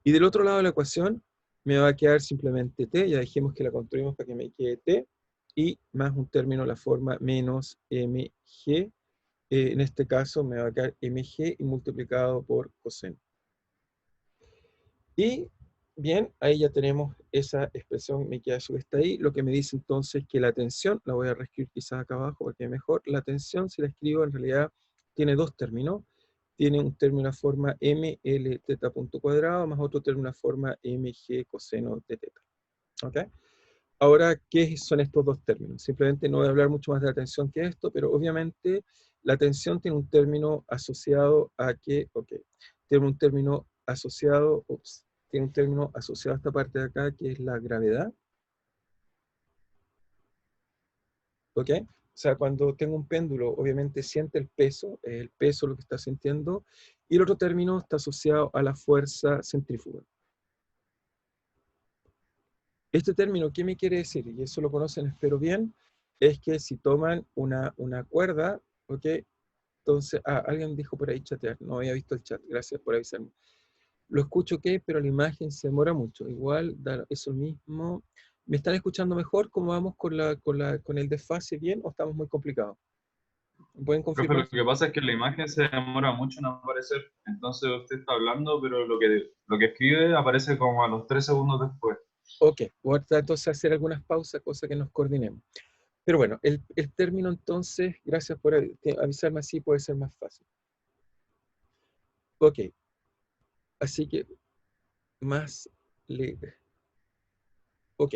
Y del otro lado de la ecuación me va a quedar simplemente t, ya dijimos que la construimos para que me quede t, y más un término, la forma menos mg, en este caso me va a quedar mg y multiplicado por coseno. Y bien, ahí ya tenemos esa expresión, me queda está ahí, lo que me dice entonces que la tensión, la voy a reescribir quizás acá abajo para que quede mejor, la tensión, si la escribo, en realidad tiene dos términos. Tiene un término en la forma ml teta punto cuadrado, más otro término en la forma mg coseno de teta. ¿Ok? Ahora, ¿qué son estos dos términos? Simplemente no voy a hablar mucho más de la tensión que esto, pero obviamente la tensión tiene un término asociado a que, ok, tiene un término asociado, tiene un término asociado a esta parte de acá, que es la gravedad. ¿Ok? O sea, cuando tengo un péndulo, obviamente siente el peso lo que está sintiendo, y el otro término está asociado a la fuerza centrífuga. Este término, ¿qué me quiere decir? Y eso lo conocen, espero bien, es que si toman una cuerda, ¿ok? Entonces, alguien dijo por ahí chatear, no había visto el chat, gracias por avisarme. Lo escucho, ok, pero la imagen se demora mucho. Igual, da eso mismo. ¿Me están escuchando mejor? ¿Cómo vamos con el desfase? ¿Bien o estamos muy complicados? ¿Pueden Profe, confirmar? lo que pasa es que la imagen se demora mucho en aparecer. Entonces usted está hablando, pero lo que escribe aparece como a los 3 segundos después. Ok, voy a tratar entonces de hacer algunas pausas, cosa que nos coordinemos. Pero bueno, el término entonces, gracias por avisarme, así puede ser más fácil. Ok, así que más le... Ok,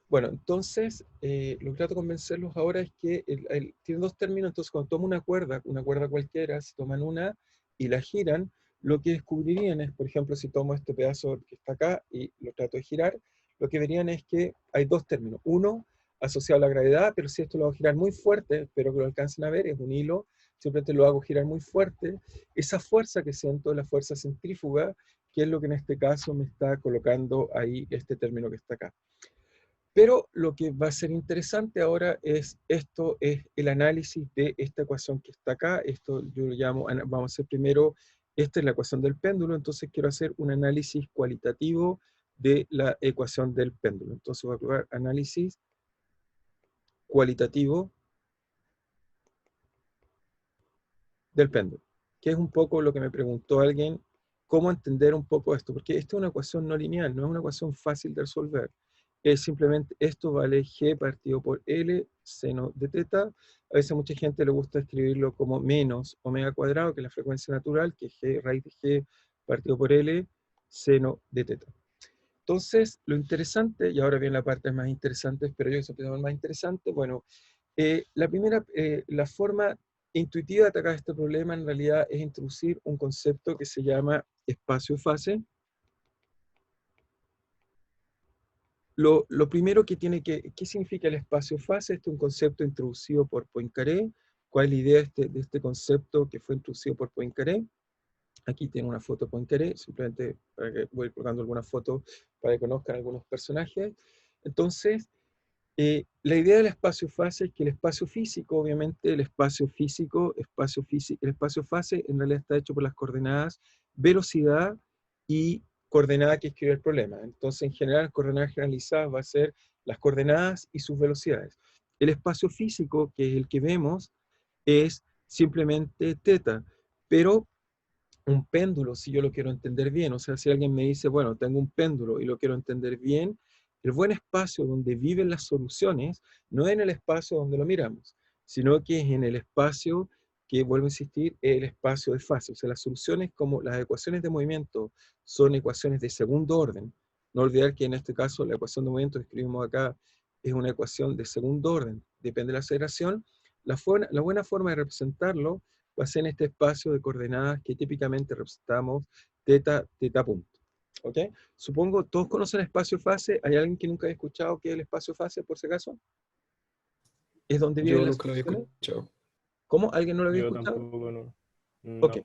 Bueno, entonces, lo que trato de convencerlos ahora es que tiene dos términos. Entonces, cuando toman una cuerda cualquiera, si toman una y la giran, lo que descubrirían es, por ejemplo, si tomo este pedazo que está acá y lo trato de girar, lo que verían es que hay dos términos. Uno, asociado a la gravedad, pero si esto lo hago girar muy fuerte, espero que lo alcancen a ver, es un hilo, simplemente lo hago girar muy fuerte, esa fuerza que siento es la fuerza centrífuga, que es lo que en este caso me está colocando ahí este término que está acá. Pero lo que va a ser interesante ahora es esto, es el análisis de esta ecuación que está acá. Esto yo lo llamo, vamos a hacer primero, esta es la ecuación del péndulo, entonces quiero hacer un análisis cualitativo de la ecuación del péndulo. Entonces voy a probar análisis cualitativo del péndulo, que es un poco lo que me preguntó alguien, cómo entender un poco esto, porque esta es una ecuación no lineal, no es una ecuación fácil de resolver. Es simplemente esto vale g partido por L seno de teta. A veces a mucha gente le gusta escribirlo como menos omega cuadrado, que es la frecuencia natural, que es g raíz de g partido por L seno de teta. Entonces, lo interesante, y ahora viene la parte más interesante, espero yo que se más interesante, bueno, la forma intuitiva de atacar este problema en realidad es introducir un concepto que se llama espacio-fase. Lo primero que tiene que, ¿qué significa el espacio-fase? Este es un concepto introducido por Poincaré. ¿Cuál es la idea de este concepto que fue introducido por Poincaré? Aquí tiene una foto de Poincaré, simplemente para que voy colocando algunas fotos para que conozcan algunos personajes. Entonces, la idea del espacio-fase es que el espacio físico, obviamente, el espacio-fase en realidad está hecho por las coordenadas velocidad y coordenada que escribe el problema. Entonces, en general, coordenadas generalizadas va a ser las coordenadas y sus velocidades. El espacio físico, que es el que vemos, es simplemente teta, pero un péndulo, si yo lo quiero entender bien, o sea, si alguien me dice, bueno, tengo un péndulo y lo quiero entender bien, el buen espacio donde viven las soluciones no es en el espacio donde lo miramos, sino que es en el espacio que, vuelvo a insistir, es el espacio de fase. O sea, las soluciones como las ecuaciones de movimiento son ecuaciones de segundo orden. No olvidar que en este caso la ecuación de movimiento que escribimos acá es una ecuación de segundo orden, depende de la aceleración. La buena forma de representarlo va a ser en este espacio de coordenadas que típicamente representamos teta, teta punto. ¿Ok? Supongo, ¿todos conocen el espacio-fase? ¿Hay alguien que nunca haya escuchado qué es el espacio-fase, por si acaso? ¿Es donde viven Yo las nunca lo había soluciones? escuchado. ¿Cómo? ¿Alguien no lo había Yo escuchado? tampoco, no. Ok, No.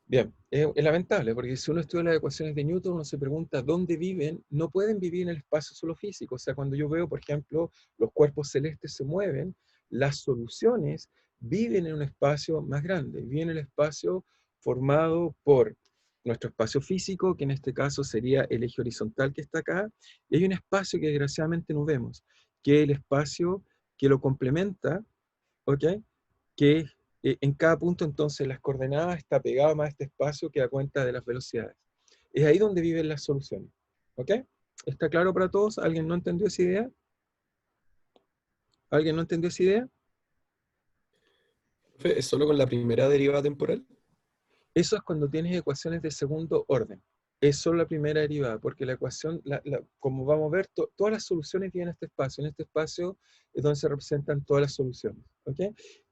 bien. Es lamentable, porque si uno estudia las ecuaciones de Newton, uno se pregunta dónde viven. No pueden vivir en el espacio solo físico. O sea, cuando yo veo, por ejemplo, los cuerpos celestes se mueven, las soluciones viven en un espacio más grande. Viven en el espacio formado por nuestro espacio físico, que en este caso sería el eje horizontal que está acá, y hay un espacio que desgraciadamente no vemos, que es el espacio que lo complementa, ¿ok? Que en cada punto entonces las coordenadas está pegado más a este espacio que da cuenta de las velocidades. Es ahí donde viven las soluciones. ¿Ok? ¿Está claro para todos? ¿Alguien no entendió esa idea? ¿Alguien no entendió esa idea? Profe, ¿es solo con la primera derivada temporal? Eso es cuando tienes ecuaciones de segundo orden. Es solo la primera derivada, porque la ecuación, como vamos a ver, todas las soluciones vienen a este espacio. En este espacio es donde se representan todas las soluciones. ¿Ok?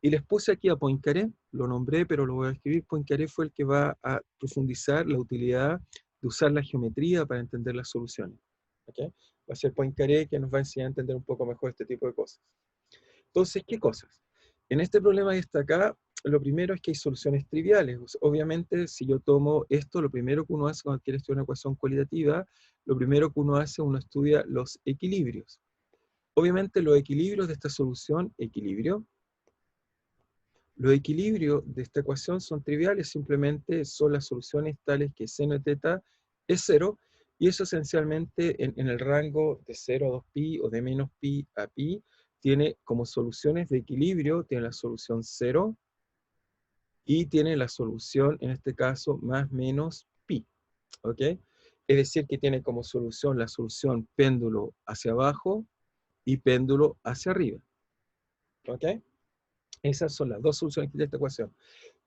Y les puse aquí a Poincaré, lo nombré, pero lo voy a escribir. Poincaré fue el que va a profundizar la utilidad de usar la geometría para entender las soluciones. ¿Ok? Va a ser Poincaré que nos va a enseñar a entender un poco mejor este tipo de cosas. Entonces, ¿qué cosas? En este problema que está acá, lo primero es que hay soluciones triviales. Obviamente, si yo tomo esto, lo primero que uno hace cuando quiere estudiar una ecuación cualitativa, lo primero que uno hace, uno estudia los equilibrios. Obviamente, los equilibrios de esta solución, los equilibrios de esta ecuación son triviales, simplemente son las soluciones tales que seno de teta es 0, y eso esencialmente en el rango de 0 a 2pi o de menos pi a pi, tiene como soluciones de equilibrio, tiene la solución 0 y tiene la solución, en este caso, más menos pi. ¿Ok? Es decir, que tiene como solución la solución péndulo hacia abajo y péndulo hacia arriba. ¿Ok? Esas son las dos soluciones de esta ecuación.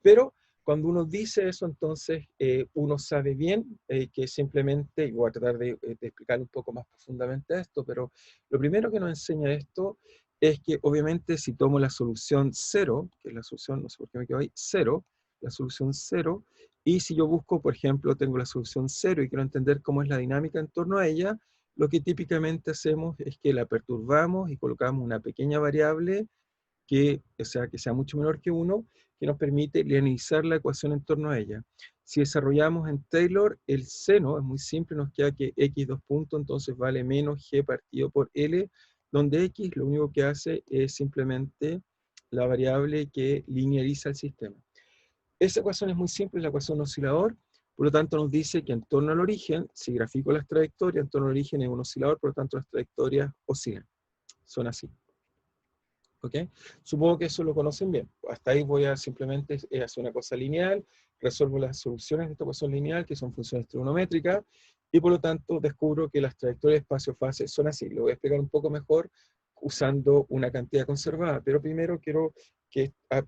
Pero Cuando uno dice eso, entonces uno sabe bien que simplemente, y voy a tratar de explicar un poco más profundamente esto, pero lo primero que nos enseña esto es que obviamente si tomo la solución 0, que es la solución, no sé por qué me quedo ahí, 0, la solución 0, y si yo busco, por ejemplo, tengo la solución 0 y quiero entender cómo es la dinámica en torno a ella, lo que típicamente hacemos es que la perturbamos y colocamos una pequeña variable que, o sea, que sea mucho menor que 1, que nos permite linealizar la ecuación en torno a ella. Si desarrollamos en Taylor, el seno es muy simple, nos queda que x dos puntos, entonces vale menos g partido por L, donde x lo único que hace es simplemente la variable que linealiza el sistema. Esa ecuación es muy simple, es la ecuación oscilador, por lo tanto nos dice que en torno al origen, si grafico las trayectorias, en torno al origen es un oscilador, por lo tanto las trayectorias oscilan. Son así. ¿Ok? Supongo que eso lo conocen bien. Hasta ahí voy a simplemente hacer una cosa lineal, resuelvo las soluciones de esta ecuación lineal, que son funciones trigonométricas, y por lo tanto descubro que las trayectorias espacio-fase son así. Lo voy a explicar un poco mejor usando una cantidad conservada, pero primero quiero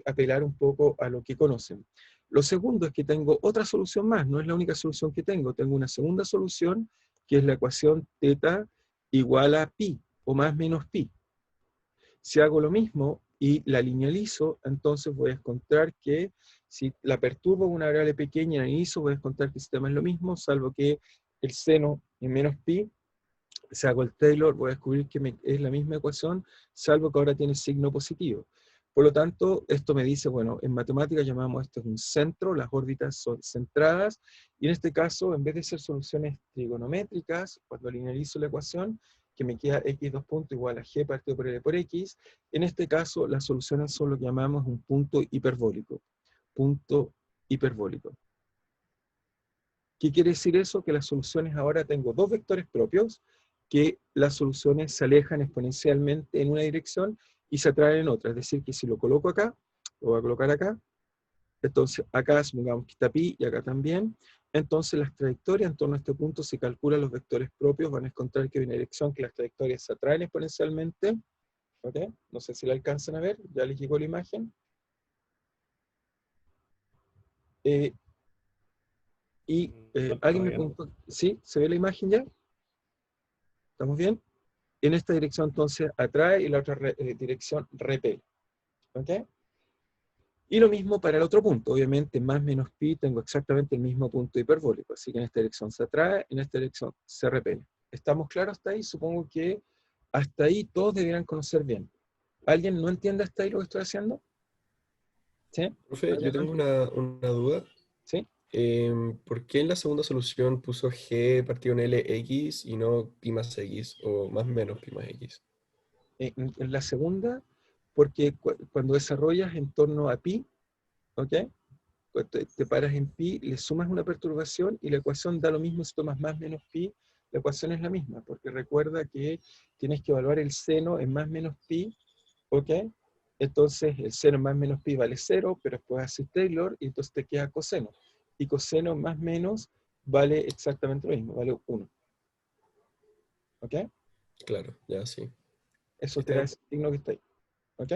apelar un poco a lo que conocen. Lo segundo es que tengo otra solución más, no es la única solución que tengo una segunda solución, que es la ecuación θ igual a pi, o más menos pi. Si hago lo mismo y la linealizo, entonces voy a encontrar que si la perturbo una variable pequeña y la linealizo, voy a encontrar que el sistema es lo mismo, salvo que el seno en menos pi, si hago el Taylor, voy a descubrir que es la misma ecuación, salvo que ahora tiene signo positivo. Por lo tanto, esto me dice, bueno, en matemáticas llamamos esto un centro, las órbitas son centradas, y en este caso, en vez de ser soluciones trigonométricas, cuando linealizo la ecuación, que me queda x dos puntos igual a g partido por L por x, en este caso las soluciones son lo que llamamos un punto hiperbólico. Punto hiperbólico. ¿Qué quiere decir eso? Que las soluciones ahora tengo dos vectores propios, que las soluciones se alejan exponencialmente en una dirección y se atraen en otra. Es decir, que si lo coloco acá, lo voy a colocar acá, entonces acá supongamos que está pi y acá también, entonces las trayectorias en torno a este punto, si calculan los vectores propios, van a encontrar que hay una dirección que las trayectorias se atraen exponencialmente. ¿Ok? No sé si la alcanzan a ver, ya les llegó la imagen. Alguien me preguntó, ¿sí? ¿Se ve la imagen ya? ¿Estamos bien? En esta dirección entonces atrae y la otra dirección repele. ¿Ok? Y lo mismo para el otro punto. Obviamente, más menos pi, tengo exactamente el mismo punto hiperbólico. Así que en esta dirección se atrae, en esta dirección se repele. ¿Estamos claros hasta ahí? Supongo que hasta ahí todos deberían conocer bien. ¿Alguien no entiende hasta ahí lo que estoy haciendo? ¿Sí? Profe, yo tengo una duda. ¿Sí? ¿Por qué en la segunda solución puso g partido en L x y no pi más x o más menos pi más x? En la segunda, porque cuando desarrollas en torno a pi, ¿ok? Cuando te paras en pi, le sumas una perturbación y la ecuación da lo mismo si tomas más menos pi, la ecuación es la misma, porque recuerda que tienes que evaluar el seno en más menos pi, ¿ok? Entonces el seno en más menos pi vale 0, pero después haces Taylor y entonces te queda coseno. Y coseno más menos vale exactamente lo mismo, vale 1. ¿Ok? Claro, ya sí. Eso te Está da bien. ese signo que está ahí. ¿Ok?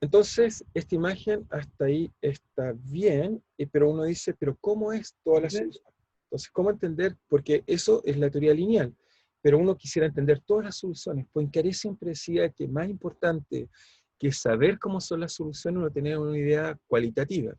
Entonces, esta imagen hasta ahí está bien, pero uno dice, ¿pero cómo es toda la solución? Entonces, ¿cómo entender? Porque eso es la teoría lineal, pero uno quisiera entender todas las soluciones. Poincaré siempre decía que más importante que saber cómo son las soluciones, uno tener una idea cualitativa.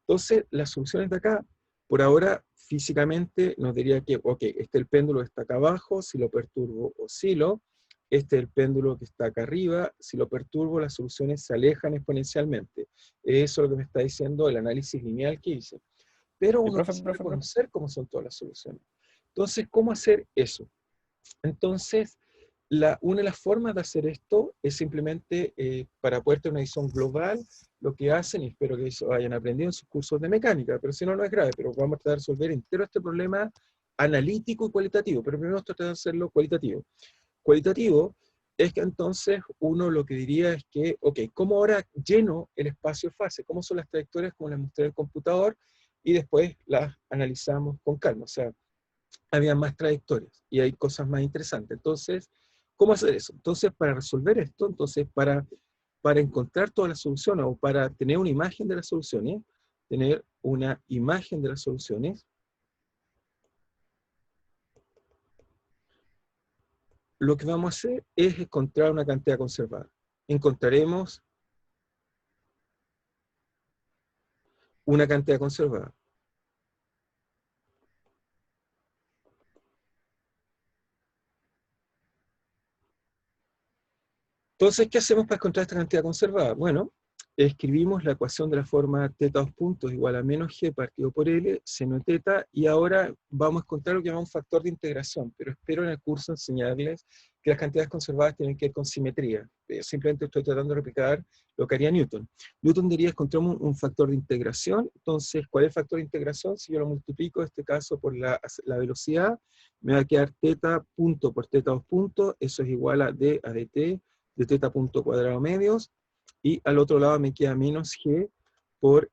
Entonces, las soluciones de acá, por ahora, físicamente nos diría que, ok, el péndulo está acá abajo, si lo perturbo, oscilo. Este es el péndulo que está acá arriba, si lo perturbo, las soluciones se alejan exponencialmente. Eso es lo que me está diciendo el análisis lineal que hice. Pero uno quisiera conocer cómo son todas las soluciones. Entonces, ¿cómo hacer eso? Entonces, una de las formas de hacer esto es simplemente, para poder tener una visión global, lo que hacen, y espero que eso hayan aprendido en sus cursos de mecánica, pero si no, no es grave, pero vamos a tratar de resolver entero este problema analítico y cualitativo, pero primero vamos a tratar de hacerlo cualitativo. Cualitativo es que entonces uno lo que diría es que, ok, ¿cómo ahora lleno el espacio-fase? ¿Cómo son las trayectorias como las mostré en el computador? Y después las analizamos con calma, o sea, había más trayectorias y hay cosas más interesantes. Entonces, ¿cómo hacer eso? Entonces, para resolver esto, entonces, para encontrar todas las soluciones o para tener una imagen de las soluciones, tener una imagen de las soluciones. Lo que vamos a hacer es encontrar una cantidad conservada. Encontraremos una cantidad conservada. Entonces, ¿qué hacemos para encontrar esta cantidad conservada? Bueno, escribimos la ecuación de la forma teta 2 puntos igual a menos g partido por L, seno de teta, y ahora vamos a encontrar lo que llamamos factor de integración, pero espero en el curso enseñarles que las cantidades conservadas tienen que ver con simetría. Simplemente estoy tratando de replicar lo que haría Newton. Newton diría, encontramos un factor de integración. Entonces, ¿cuál es el factor de integración? Si yo lo multiplico, en este caso, por la velocidad, me va a quedar teta punto por teta 2 puntos, eso es igual a d a dt, de teta punto cuadrado medios, y al otro lado me queda menos g por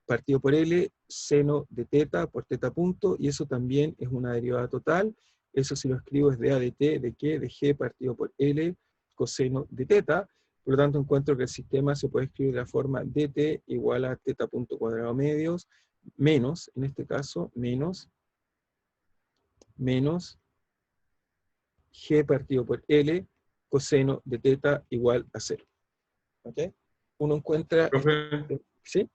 partido por L, seno de teta por teta punto, y eso también es una derivada total. Eso si lo escribo es d a dt, ¿de qué? De g partido por L, coseno de teta. Por lo tanto, encuentro que el sistema se puede escribir de la forma dt igual a teta punto cuadrado medios, menos, en este caso, menos g partido por L, coseno de teta igual a 0. ¿Ok? Uno encuentra... Profe, ¿Sí?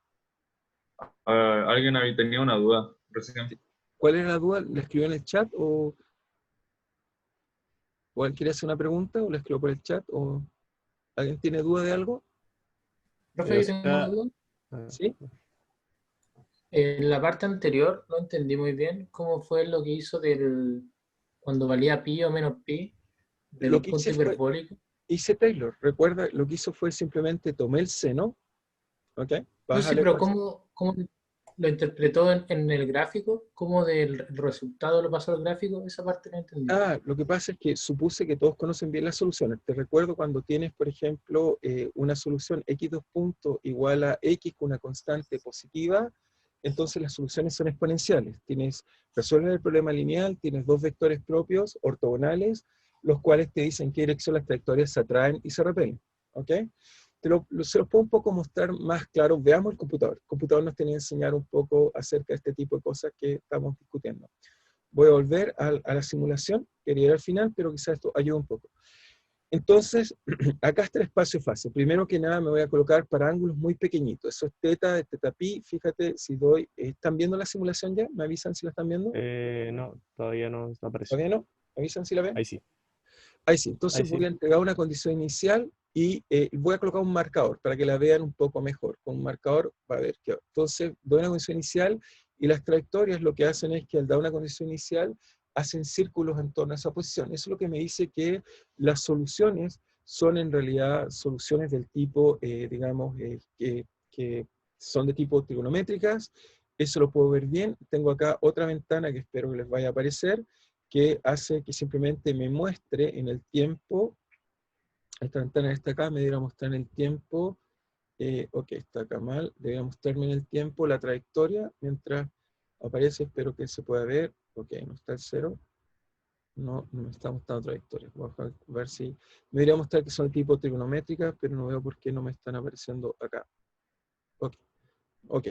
alguien ahí tenía una duda recién. ¿Cuál era la duda? ¿La escribió en el chat o alguien quiere hacer una pregunta o la escribió por el chat? ¿O alguien tiene duda de algo? Profe, yo tengo una duda. ¿Sí? En la parte anterior no entendí muy bien cómo fue lo que hizo cuando valía pi o menos pi del Lo que punto hice fue, hiperbólico. hice Taylor. Recuerda, lo que hizo fue simplemente tomé el seno, ¿ok? No, sí, Bájale pero ecuación. ¿cómo lo interpretó en el gráfico? ¿Cómo del resultado lo pasó al gráfico? Esa parte no entendí. Lo que pasa es que supuse que todos conocen bien las soluciones. Te recuerdo cuando tienes, por ejemplo, una solución x2 puntos igual a x con una constante positiva, entonces las soluciones son exponenciales. Resuelves el problema lineal, tienes dos vectores propios, ortogonales, los cuales te dicen en qué dirección las trayectorias se atraen y se repelen. ¿Ok? Se los puedo un poco mostrar más claro. Veamos el computador. El computador nos tiene que enseñar un poco acerca de este tipo de cosas que estamos discutiendo. Voy a volver a la simulación, quería ir al final, pero quizás esto ayude un poco. Entonces, acá está el espacio fase. Primero que nada me voy a colocar para ángulos muy pequeñitos. Eso es teta, teta pi. Fíjate si doy... ¿Están viendo la simulación ya? ¿Me avisan si la están viendo? No, todavía no aparece. ¿Todavía no? ¿Me avisan si la ven? Ahí sí. Ahí sí. Entonces Ahí sí. voy a entregar una condición inicial y voy a colocar un marcador para que la vean un poco mejor. Con un marcador va a ver que... Entonces, doy una condición inicial y las trayectorias lo que hacen es que al dar una condición inicial hacen círculos en torno a esa posición. Eso es lo que me dice que las soluciones son en realidad soluciones del tipo, digamos, que son de tipo trigonométricas. Eso lo puedo ver bien. Tengo acá otra ventana que espero que les vaya a aparecer, que hace que simplemente me muestre en el tiempo, esta ventana que está acá me debería mostrar en el tiempo, ok, está acá mal, debería mostrarme en el tiempo la trayectoria, mientras aparece, espero que se pueda ver, ok, no está el 0, no me está mostrando trayectoria, voy a ver si, me debería mostrar que son de tipo trigonométricas, pero no veo por qué no me están apareciendo acá. Ok,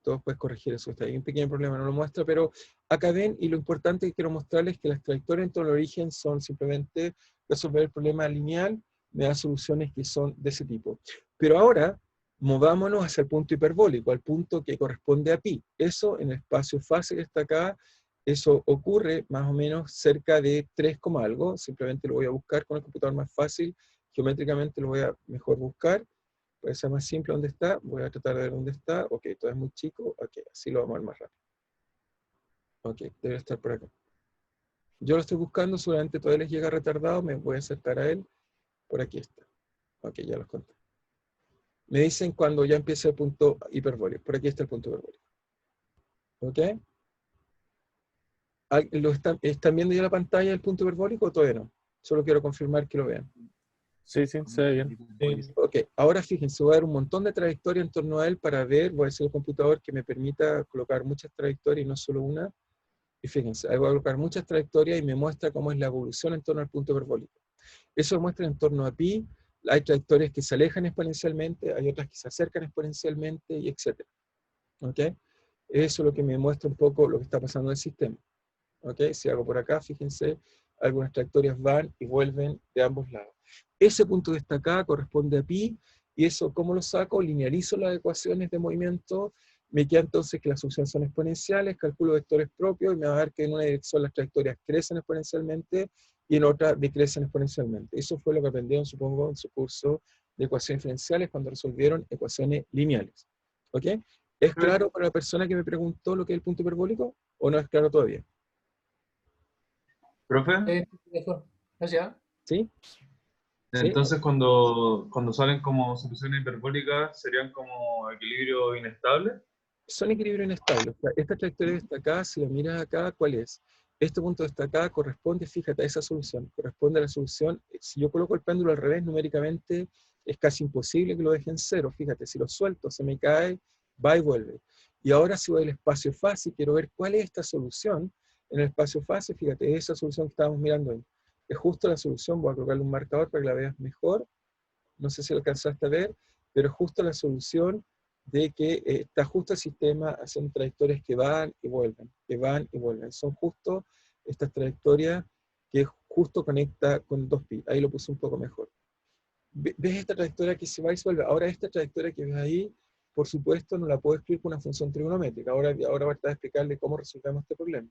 todos puedes corregir eso, está ahí un pequeño problema, no lo muestra, pero acá ven, y lo importante que quiero mostrarles es que las trayectorias en torno al origen son simplemente resolver el problema lineal, me da soluciones que son de ese tipo. Pero ahora, movámonos hacia el punto hiperbólico, al punto que corresponde a pi. Eso en el espacio fase que está acá, eso ocurre más o menos cerca de 3, algo, simplemente lo voy a buscar con el computador más fácil, geométricamente lo voy a mejor buscar. Puede ser más simple dónde está, voy a tratar de ver dónde está, ok, todo es muy chico, ok, así lo vamos a ver más rápido. Ok, debe estar por acá. Yo lo estoy buscando, seguramente todavía les llega retardado, me voy a acercar a él, por aquí está. Ok, ya los conté. Me dicen cuando ya empiece el punto hiperbólico, por aquí está el punto hiperbólico. Ok. ¿Están viendo ya la pantalla del punto hiperbólico o todavía no? Solo quiero confirmar que lo vean. Sí, se ve bien. Ok, ahora fíjense, voy a dar un montón de trayectorias en torno a él para ver, voy a hacer el computador que me permita colocar muchas trayectorias y no solo una. Y fíjense, ahí voy a colocar muchas trayectorias y me muestra cómo es la evolución en torno al punto hiperbólico. Eso muestra en torno a pi, hay trayectorias que se alejan exponencialmente, hay otras que se acercan exponencialmente, y etc. ¿Ok? Eso es lo que me muestra un poco lo que está pasando en el sistema. ¿Ok? Si hago por acá, fíjense, algunas trayectorias van y vuelven de ambos lados. Ese punto de esta acá corresponde a pi, y eso, ¿cómo lo saco? Linearizo las ecuaciones de movimiento, me queda entonces que las funciones son exponenciales, calculo vectores propios, y me va a dar que en una dirección las trayectorias crecen exponencialmente, y en otra decrecen exponencialmente. Eso fue lo que aprendieron, supongo, en su curso de ecuaciones diferenciales, cuando resolvieron ecuaciones lineales. ¿Ok? ¿Es claro para la persona que me preguntó lo que es el punto hiperbólico, o no es claro todavía? Profe, Mejor. Gracias. ¿Sí? ¿Sí? entonces cuando salen como soluciones hiperbólicas, ¿serían como equilibrio inestable? Son equilibrios inestables. O sea, esta trayectoria destacada, si la miras acá, ¿cuál es? Este punto destacado corresponde, fíjate, a esa solución. Corresponde a la solución. Si yo coloco el péndulo al revés, numéricamente es casi imposible que lo deje en cero. Fíjate, si lo suelto, se me cae, va y vuelve. Y ahora si voy al espacio fase y quiero ver cuál es esta solución, en el espacio fase, fíjate, esa solución que estábamos mirando ahí. Es justo la solución, voy a colocarle un marcador para que la veas mejor. No sé si lo alcanzaste a ver, pero es justo la solución de que está justo el sistema haciendo trayectorias que van y vuelven, que van y vuelven. Son justo estas trayectorias que justo conecta con 2pi. Ahí lo puse un poco mejor. ¿Ves esta trayectoria que se va y se vuelve? Ahora esta trayectoria que ves ahí, por supuesto, no la puedo escribir con una función trigonométrica. Ahora voy a tratar de explicarle cómo resolvemos este problema.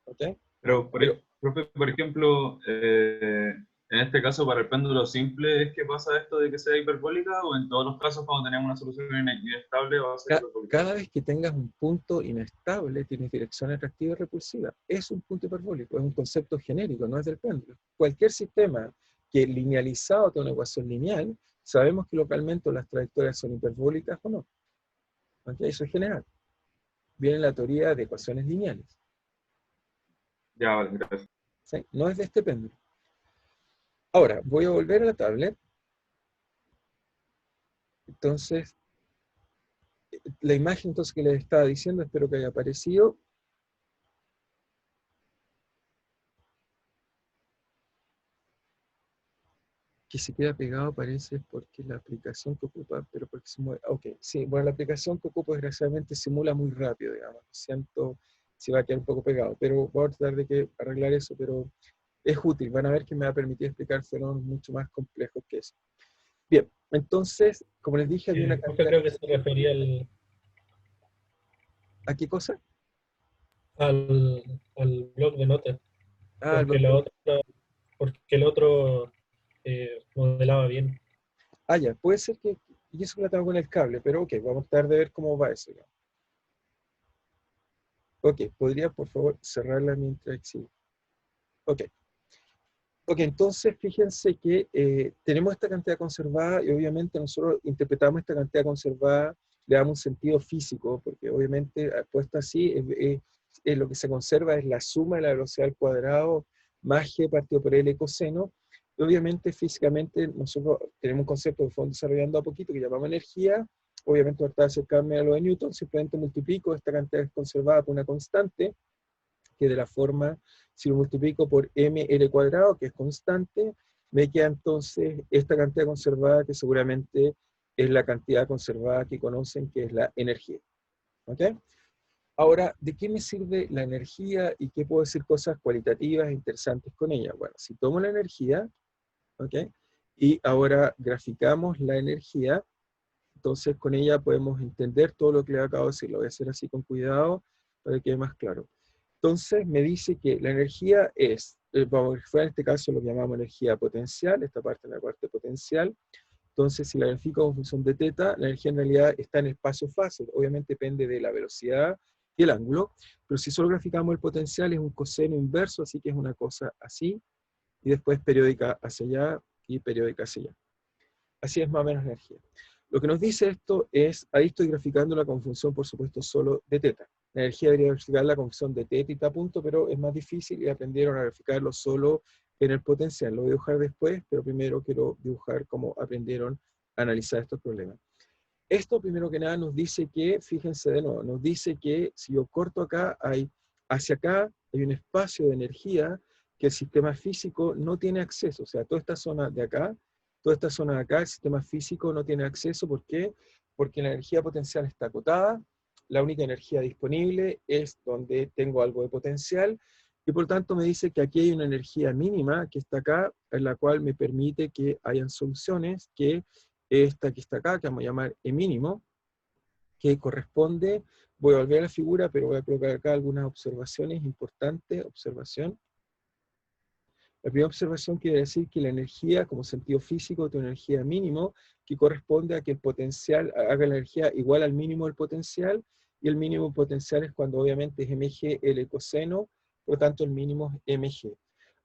¿Ok? Pero, Pero profe, por ejemplo, en este caso para el péndulo simple, ¿es que pasa esto de que sea hiperbólica o en todos los casos cuando tenemos una solución inestable va a ser hiperbólica? cada vez que tengas un punto inestable, tienes dirección atractiva y repulsiva. Es un punto hiperbólico, es un concepto genérico, no es del péndulo. Cualquier sistema que linealizado tenga una ecuación lineal, sabemos que localmente las trayectorias son hiperbólicas o no. ¿Okay? Eso es general. Viene la teoría de ecuaciones lineales. Ya, vale, gracias. ¿Sí? No es de este péndulo. Ahora, voy a volver a la tablet. Entonces, la imagen entonces que les estaba diciendo, espero que haya aparecido. Que se queda pegado parece porque la aplicación que ocupa, pero porque se mueve. Ok, sí, bueno, la aplicación que ocupo desgraciadamente simula muy rápido, digamos. Lo siento si va a quedar un poco pegado, pero voy a tratar de arreglar eso, pero es útil. Van a ver que me va a permitir explicar fenómenos mucho más complejos que eso. Bien, entonces, como les dije, había una cantidad... Creo que se refería ¿A qué cosa? al blog de notas, Ah, porque el otro modelaba bien. Ah, ya, puede ser que... Y eso que la tengo con el cable, pero ok, vamos a tratar de ver cómo va eso. Digamos. Ok, ¿podría por favor cerrarla mientras exhibo? Ok. Ok, entonces fíjense que tenemos esta cantidad conservada y obviamente nosotros interpretamos esta cantidad conservada, le damos un sentido físico, porque obviamente puesto así, lo que se conserva es la suma de la velocidad al cuadrado más g partido por L coseno. Y obviamente físicamente nosotros tenemos un concepto que fue desarrollando a poquito que llamamos energía. Obviamente ahorita acercarme a lo de Newton, simplemente multiplico esta cantidad conservada por una constante, que de la forma, si lo multiplico por ml cuadrado, que es constante, me queda entonces esta cantidad conservada, que seguramente es la cantidad conservada que conocen, que es la energía. ¿Ok? Ahora, ¿de qué me sirve la energía y qué puedo decir cosas cualitativas e interesantes con ella? Bueno, si tomo la energía, ¿ok? Y ahora graficamos la energía, entonces con ella podemos entender todo lo que le acabo de decir. Lo voy a hacer así con cuidado para que quede más claro. Entonces me dice que la energía es, vamos a ver en este caso lo que llamamos energía potencial, esta parte es la parte potencial. Entonces si la grafico en función de teta, la energía en realidad está en espacio fase, obviamente depende de la velocidad y el ángulo, pero si solo graficamos el potencial es un coseno inverso, así que es una cosa así, y después periódica hacia allá y periódica hacia allá. Así es más o menos la energía. Lo que nos dice esto es, ahí estoy graficándola con función, por supuesto, solo de teta. La energía debería graficarla con función de teta y ta punto, pero es más difícil y aprendieron a graficarlo solo en el potencial. Lo voy a dibujar después, pero primero quiero dibujar cómo aprendieron a analizar estos problemas. Esto, primero que nada, nos dice que, fíjense de nuevo, nos dice que si yo corto acá, hacia acá hay un espacio de energía que el sistema físico no tiene acceso. O sea, toda esta zona de acá, toda esta zona de acá, el sistema físico no tiene acceso. ¿Por qué? Porque la energía potencial está acotada la única energía disponible es donde tengo algo de potencial, y por tanto me dice que aquí hay una energía mínima que está acá, en la cual me permite que hayan soluciones, que esta que está acá, que vamos a llamar E mínimo, que corresponde, voy a volver a la figura, pero voy a colocar acá algunas observaciones importantes. Observación. La primera observación quiere decir que la energía, como sentido físico, tiene una energía mínimo, que corresponde a que el potencial haga la energía igual al mínimo del potencial, y el mínimo potencial es cuando obviamente es mg L coseno, por lo tanto el mínimo es mg.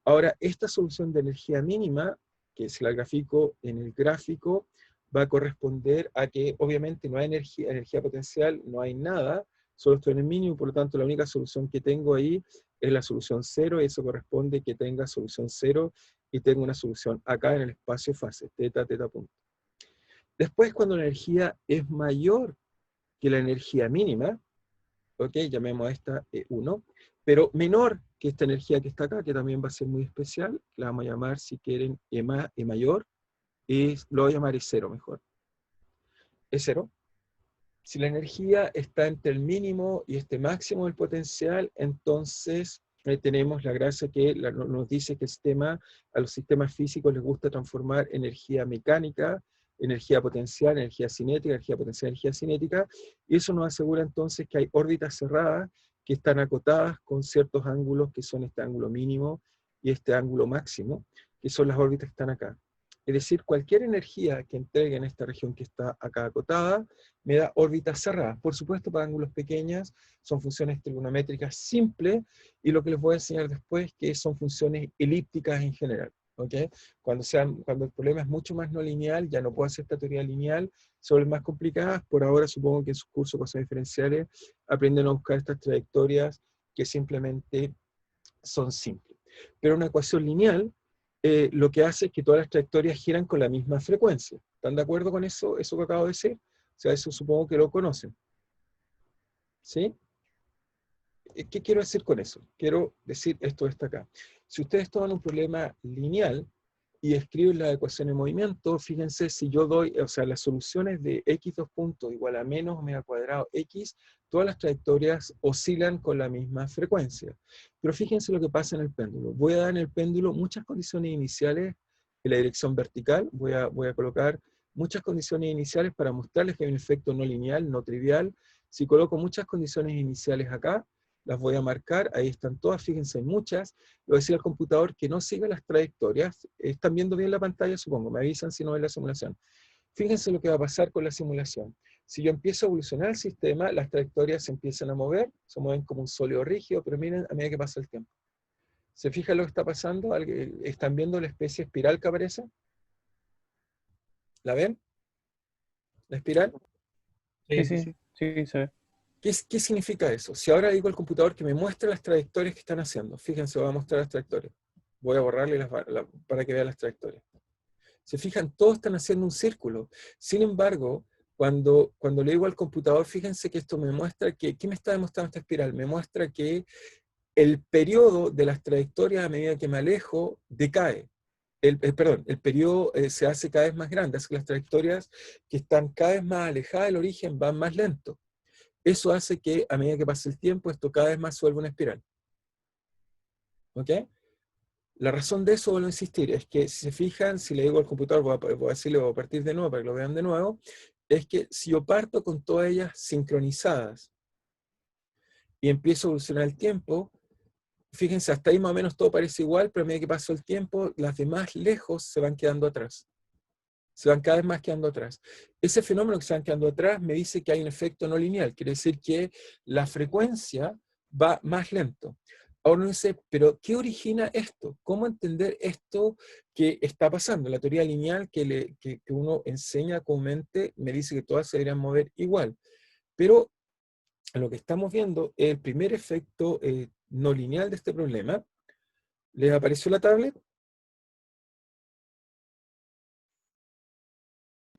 Ahora, esta solución de energía mínima, que si la grafico en el gráfico, va a corresponder a que obviamente no hay energía potencial, no hay nada, solo estoy en el mínimo, por lo tanto la única solución que tengo ahí es la solución 0, y eso corresponde que tenga solución 0 y tengo una solución acá en el espacio fase, teta, teta punto. Después, cuando la energía es mayor que la energía mínima, ok, llamemos a esta E1, pero menor que esta energía que está acá, que también va a ser muy especial, la vamos a llamar, si quieren, E mayor, y lo voy a llamar E0 mejor. E0. Si la energía está entre el mínimo y este máximo del potencial, entonces tenemos la gracia que nos dice que a los sistemas físicos les gusta transformar energía mecánica, energía potencial, energía cinética, energía potencial, energía cinética, y eso nos asegura entonces que hay órbitas cerradas que están acotadas con ciertos ángulos que son este ángulo mínimo y este ángulo máximo, que son las órbitas que están acá. Es decir, cualquier energía que entregue en esta región que está acá acotada, me da órbitas cerradas. Por supuesto, para ángulos pequeños son funciones trigonométricas simples, y lo que les voy a enseñar después que son funciones elípticas en general. ¿Okay? Cuando el problema es mucho más no lineal, ya no puedo hacer esta teoría lineal, son más complicadas. Por ahora supongo que en sus cursos de cosas diferenciales aprenden a buscar estas trayectorias que simplemente son simples. Pero una ecuación lineal lo que hace es que todas las trayectorias giran con la misma frecuencia. ¿Están de acuerdo con eso que acabo de decir? O sea, eso supongo que lo conocen. ¿Sí? ¿Qué quiero decir con eso? Quiero decir esto está acá. Si ustedes toman un problema lineal y escriben la ecuación de movimiento, fíjense si yo doy, o sea, las soluciones de x2 puntos igual a menos omega cuadrado x, todas las trayectorias oscilan con la misma frecuencia. Pero fíjense lo que pasa en el péndulo. Voy a dar en el péndulo muchas condiciones iniciales en la dirección vertical, voy a colocar muchas condiciones iniciales para mostrarles que hay un efecto no lineal, no trivial. Si coloco muchas condiciones iniciales acá, las voy a marcar, ahí están todas, fíjense, hay muchas. Le voy a decir al computador que no siga las trayectorias. Están viendo bien la pantalla, supongo, me avisan si no ven la simulación. Fíjense lo que va a pasar con la simulación. Si yo empiezo a evolucionar el sistema, las trayectorias se empiezan a mover, se mueven como un sólido rígido, pero miren a medida que pasa el tiempo. ¿Se fijan lo que está pasando? ¿Están viendo la especie espiral que aparece? ¿La ven? ¿La espiral? Sí, sí, sí, se ve. ¿Qué significa eso? Si ahora digo al computador que me muestre las trayectorias que están haciendo, fíjense, voy a mostrar las trayectorias. Voy a borrarle para que vean las trayectorias. Se fijan, todos están haciendo un círculo. Sin embargo, cuando le digo al computador, fíjense que esto me muestra que, ¿qué me está demostrando esta espiral? Me muestra que el periodo de las trayectorias a medida que me alejo decae. Perdón, el periodo se hace cada vez más grande, así que las trayectorias que están cada vez más alejadas del origen van más lento. Eso hace que a medida que pasa el tiempo, esto cada vez más se vuelve una espiral. ¿Ok? La razón de eso, vuelvo a insistir, es que si se fijan, si le digo al computador, voy a decirle, voy a partir de nuevo para que lo vean de nuevo, es que si yo parto con todas ellas sincronizadas y empiezo a evolucionar el tiempo, fíjense, hasta ahí más o menos todo parece igual, pero a medida que pasa el tiempo, las demás lejos se van quedando atrás. Se van cada vez más quedando atrás. Ese fenómeno que se van quedando atrás me dice que hay un efecto no lineal, quiere decir que la frecuencia va más lento. Ahora no sé, pero ¿qué origina esto? ¿Cómo entender esto que está pasando? La teoría lineal que uno enseña comúnmente me dice que todas se deberían mover igual. Pero lo que estamos viendo es el primer efecto no lineal de este problema. ¿Les apareció la tablet?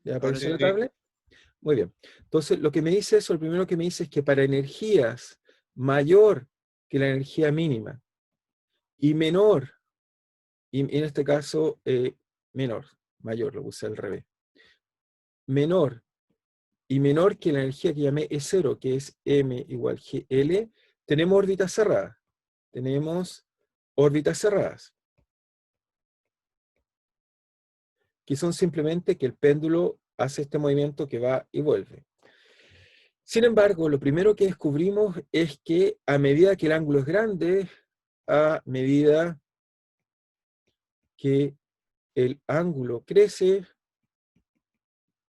¿Les apareció la tablet? Muy bien. Entonces, lo que me dice eso, lo primero que me dice es que para energías mayor que la energía mínima y menor, y en este caso mayor, lo puse al revés, menor y menor que la energía que llamé E0, que es M igual GL, tenemos órbitas cerradas. Tenemos órbitas cerradas, que son simplemente que el péndulo hace este movimiento que va y vuelve. Sin embargo, lo primero que descubrimos es que a medida que el ángulo es grande, a medida que el ángulo crece,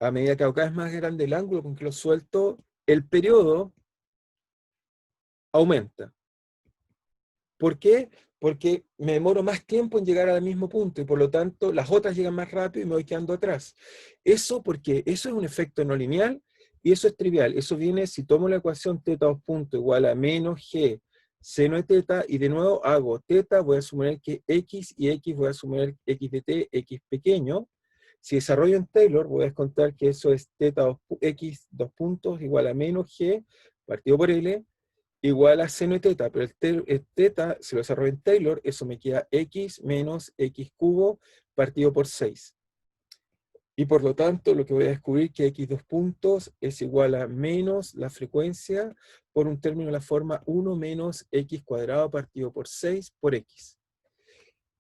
a medida que cada vez más grande el ángulo con que lo suelto, el periodo aumenta. ¿Por qué? Porque me demoro más tiempo en llegar al mismo punto y por lo tanto las otras llegan más rápido y me voy quedando atrás. Eso porque eso es un efecto no lineal y eso es trivial. Eso viene si tomo la ecuación θ 2 punto igual a menos g seno de θ y de nuevo hago θ, voy a asumir que x y x voy a asumir x de t, x pequeño. Si desarrollo en Taylor voy a descontar que eso es x 2 puntos igual a menos g partido por L igual a seno de θ, pero el θ, si lo desarrollo en Taylor, eso me queda x menos x cubo partido por 6. Y por lo tanto, lo que voy a descubrir es que x 2 puntos es igual a menos la frecuencia por un término de la forma 1 menos x cuadrado partido por 6 por x.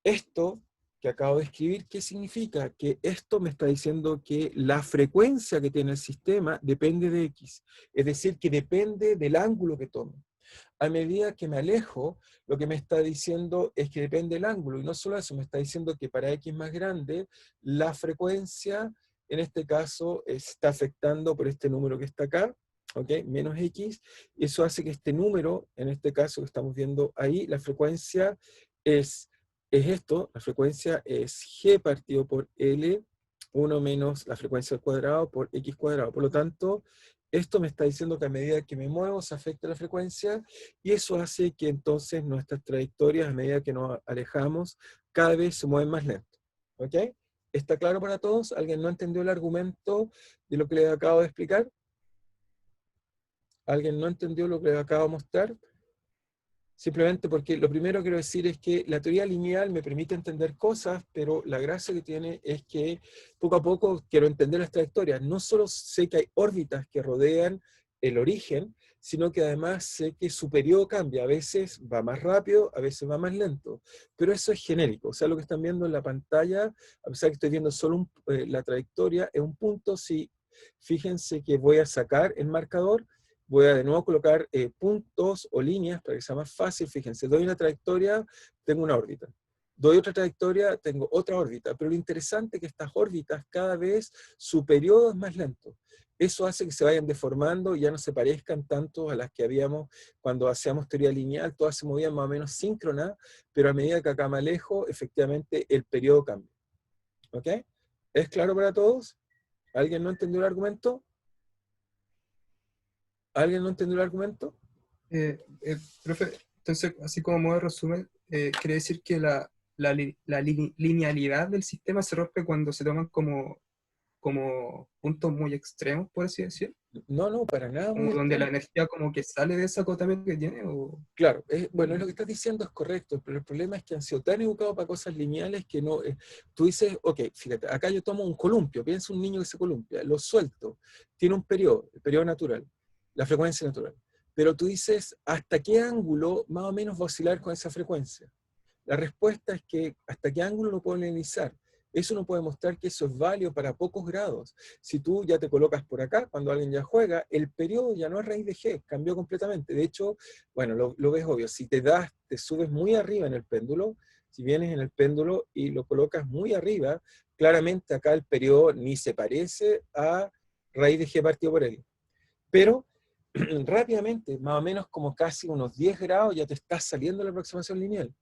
Esto que acabo de escribir, ¿qué significa? Que esto me está diciendo que la frecuencia que tiene el sistema depende de x. Es decir, que depende del ángulo que tome. A medida que me alejo, lo que me está diciendo es que depende del ángulo, y no solo eso, me está diciendo que para x más grande, la frecuencia, en este caso, está afectando por este número que está acá, ¿ok? Menos x, y eso hace que este número, en este caso que estamos viendo ahí, la frecuencia es esto, la frecuencia es g partido por L, 1 menos la frecuencia al cuadrado por x cuadrado. Por lo tanto, esto me está diciendo que a medida que me muevo se afecta la frecuencia y eso hace que entonces nuestras trayectorias, a medida que nos alejamos, cada vez se mueven más lento. ¿Ok? ¿Está claro para todos? ¿Alguien no entendió el argumento de lo que les acabo de explicar? ¿Alguien no entendió lo que les acabo de mostrar? Simplemente porque lo primero que quiero decir es que la teoría lineal me permite entender cosas, pero la gracia que tiene es que poco a poco quiero entender las trayectorias. No solo sé que hay órbitas que rodean el origen, sino que además sé que su periodo cambia. A veces va más rápido, a veces va más lento. Pero eso es genérico. O sea, lo que están viendo en la pantalla, a pesar que estoy viendo solo la trayectoria, es un punto. Si fíjense que voy a sacar el marcador, voy a de nuevo colocar puntos o líneas para que sea más fácil. Fíjense, doy una trayectoria, tengo una órbita. Doy otra trayectoria, tengo otra órbita. Pero lo interesante es que estas órbitas cada vez su periodo es más lento. Eso hace que se vayan deformando y ya no se parezcan tanto a las que habíamos cuando hacíamos teoría lineal. Todas se movían más o menos síncronas, pero a medida que acá me alejo, efectivamente el periodo cambia. ¿Ok? ¿Es claro para todos? ¿Alguien no entendió el argumento? ¿Alguien no entendió el argumento? Profe, entonces, así como modo de resumen, quiere decir que la linealidad del sistema se rompe cuando se toman como puntos muy extremos, por así decir, No, no, para nada. como donde la energía como que sale de ese acotamiento que tiene, o... Claro, bueno, lo que estás diciendo es correcto, pero el problema es que han sido tan educados para cosas lineales que no... tú dices, ok, fíjate, acá yo tomo un columpio, piensa un niño que se columpia, lo suelto, tiene un periodo, el periodo natural, la frecuencia natural, pero tú dices, ¿hasta qué ángulo más o menos va a oscilar con esa frecuencia? La respuesta es que hasta qué ángulo lo puedo linealizar. Eso no puede mostrar que eso es válido para pocos grados. Si tú ya te colocas por acá, cuando alguien ya juega, el periodo ya no es raíz de g, cambió completamente. De hecho, bueno, lo ves obvio, si te subes muy arriba en el péndulo, si vienes en el péndulo y lo colocas muy arriba, claramente acá el periodo ni se parece a raíz de g partido por L. Pero rápidamente, más o menos como casi unos 10 grados, ya te estás saliendo de la aproximación lineal.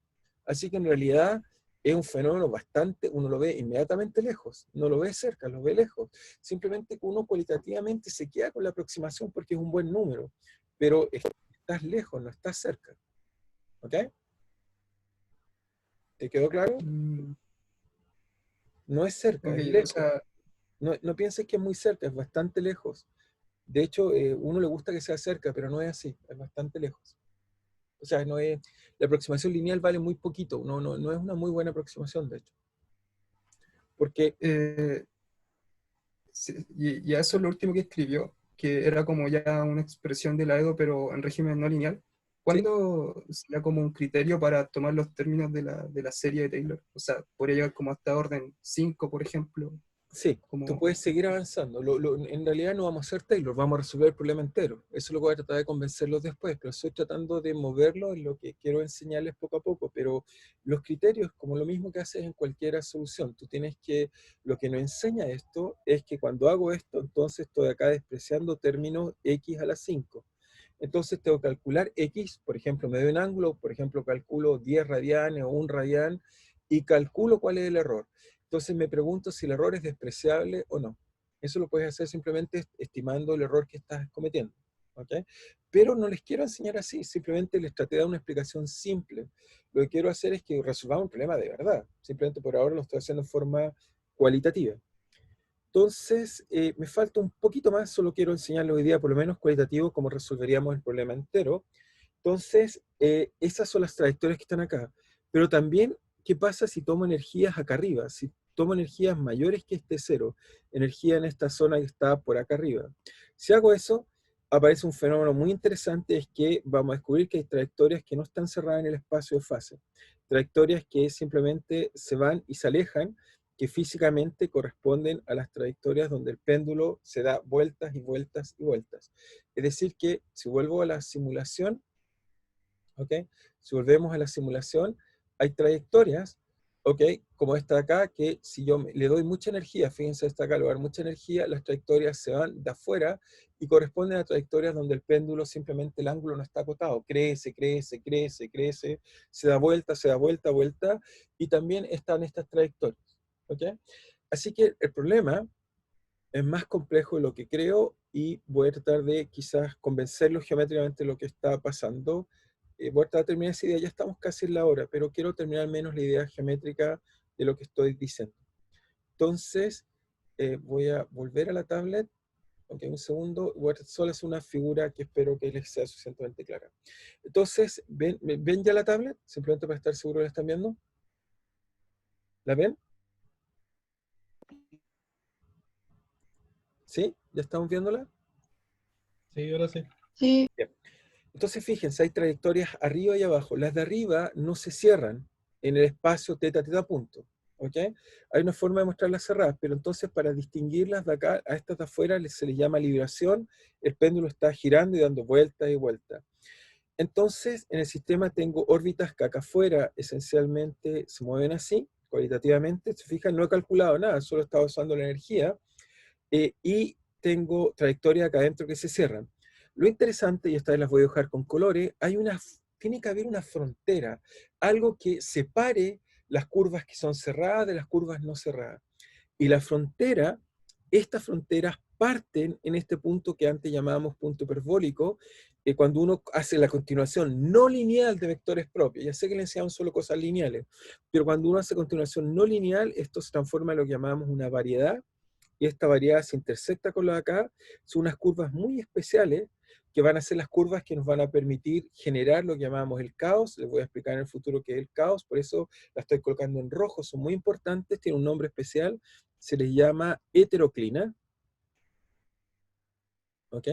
Así que en realidad es un fenómeno bastante, uno lo ve inmediatamente lejos, no lo ve cerca, lo ve lejos. Simplemente que uno cualitativamente se queda con la aproximación porque es un buen número, pero estás lejos, no estás cerca. ¿Ok? ¿Te quedó claro? No es cerca, es lejos. O sea... no pienses que es muy cerca, es bastante lejos. De hecho, uno le gusta que sea cerca, pero no es así, es bastante lejos. O sea, no es, la aproximación lineal vale muy poquito, no es una muy buena aproximación, de hecho. Porque... sí, y eso es lo último que escribió. que era como ya una expresión de la Edo, pero en régimen no lineal. ¿Cuándo sería como un criterio para tomar los términos de la serie de Taylor? O sea, podría llegar como hasta orden 5, por ejemplo. Sí, tú Como, puedes seguir avanzando. En realidad no vamos a hacer Taylor, vamos a resolver el problema entero. Eso es lo que voy a tratar de convencerlos después, pero estoy tratando de moverlo en lo que quiero enseñarles poco a poco. Pero los criterios, como lo mismo que haces en cualquier solución, tú tienes que, lo que nos enseña esto es que cuando hago esto, entonces estoy acá despreciando términos x a la 5. Entonces tengo que calcular x, por ejemplo, me doy un ángulo, por ejemplo, calculo 10 radianes o 1 radián y calculo cuál es el error. Entonces me pregunto si el error es despreciable o no. Eso lo puedes hacer simplemente estimando el error que estás cometiendo. ¿Okay? Pero no les quiero enseñar así, simplemente les traté de dar una explicación simple. Lo que quiero hacer es que resolvamos un problema de verdad. Simplemente por ahora lo estoy haciendo en forma cualitativa. Entonces, me falta un poquito más, solo quiero enseñarles hoy día, por lo menos cualitativo, cómo resolveríamos el problema entero. Entonces, esas son las trayectorias que están acá. Pero también, ¿qué pasa si tomo energías acá arriba? Si tomo energías mayores que este cero, energía en esta zona que está por acá arriba. Si hago eso, aparece un fenómeno muy interesante, es que vamos a descubrir que hay trayectorias que no están cerradas en el espacio de fase. Trayectorias que simplemente se van y se alejan, que físicamente corresponden a las trayectorias donde el péndulo se da vueltas y vueltas y vueltas. Es decir que, si vuelvo a la simulación, ¿ok? Si volvemos a la simulación, hay trayectorias, ¿ok? Como esta de acá, que si yo le doy mucha energía, fíjense esta acá, le voy a dar mucha energía, las trayectorias se van de afuera y corresponden a trayectorias donde el péndulo simplemente el ángulo no está acotado, crece, crece, crece, crece, se da vuelta, vuelta, y también están estas trayectorias, ¿ok? Así que el problema es más complejo de lo que creo y voy a tratar de quizás convencerlos geométricamente de lo que está pasando. Voy a tratar de terminar esa idea, ya estamos casi en la hora, pero quiero terminar al menos la idea geométrica de lo que estoy diciendo. Entonces, voy a volver a la tablet, ok, un segundo, voy a solo hacer una figura que espero que les sea suficientemente clara. Entonces, ¿ven ya la tablet? Simplemente para estar seguro que la están viendo. ¿La ven? ¿Sí? ¿Ya estamos viéndola? Sí, ahora sí. Sí, Bien. Entonces, fíjense, hay trayectorias arriba y abajo. Las de arriba no se cierran en el espacio teta, teta, punto. ¿Ok? Hay una forma de mostrarlas cerradas, pero entonces para distinguirlas de acá a estas de afuera se les llama libración. El péndulo está girando y dando vueltas y vueltas. Entonces, en el sistema tengo órbitas que acá afuera esencialmente se mueven así, cualitativamente. Se fijan, no he calculado nada, solo he estado usando la energía. Y tengo trayectorias acá adentro que se cierran. Lo interesante, y esta vez las voy a dibujar con colores, tiene que haber una frontera, algo que separe las curvas que son cerradas de las curvas no cerradas. Y la frontera, estas fronteras parten en este punto que antes llamábamos punto hiperbólico, cuando uno hace la continuación no lineal de vectores propios. Ya sé que le enseñamos solo cosas lineales, pero cuando uno hace continuación no lineal, esto se transforma en lo que llamamos una variedad, y esta variedad se intersecta con la de acá. Son unas curvas muy especiales que van a ser las curvas que nos van a permitir generar lo que llamamos el caos. Les voy a explicar en el futuro qué es el caos, por eso la estoy colocando en rojo, son muy importantes, tienen un nombre especial, se les llama heteroclina. ¿Ok?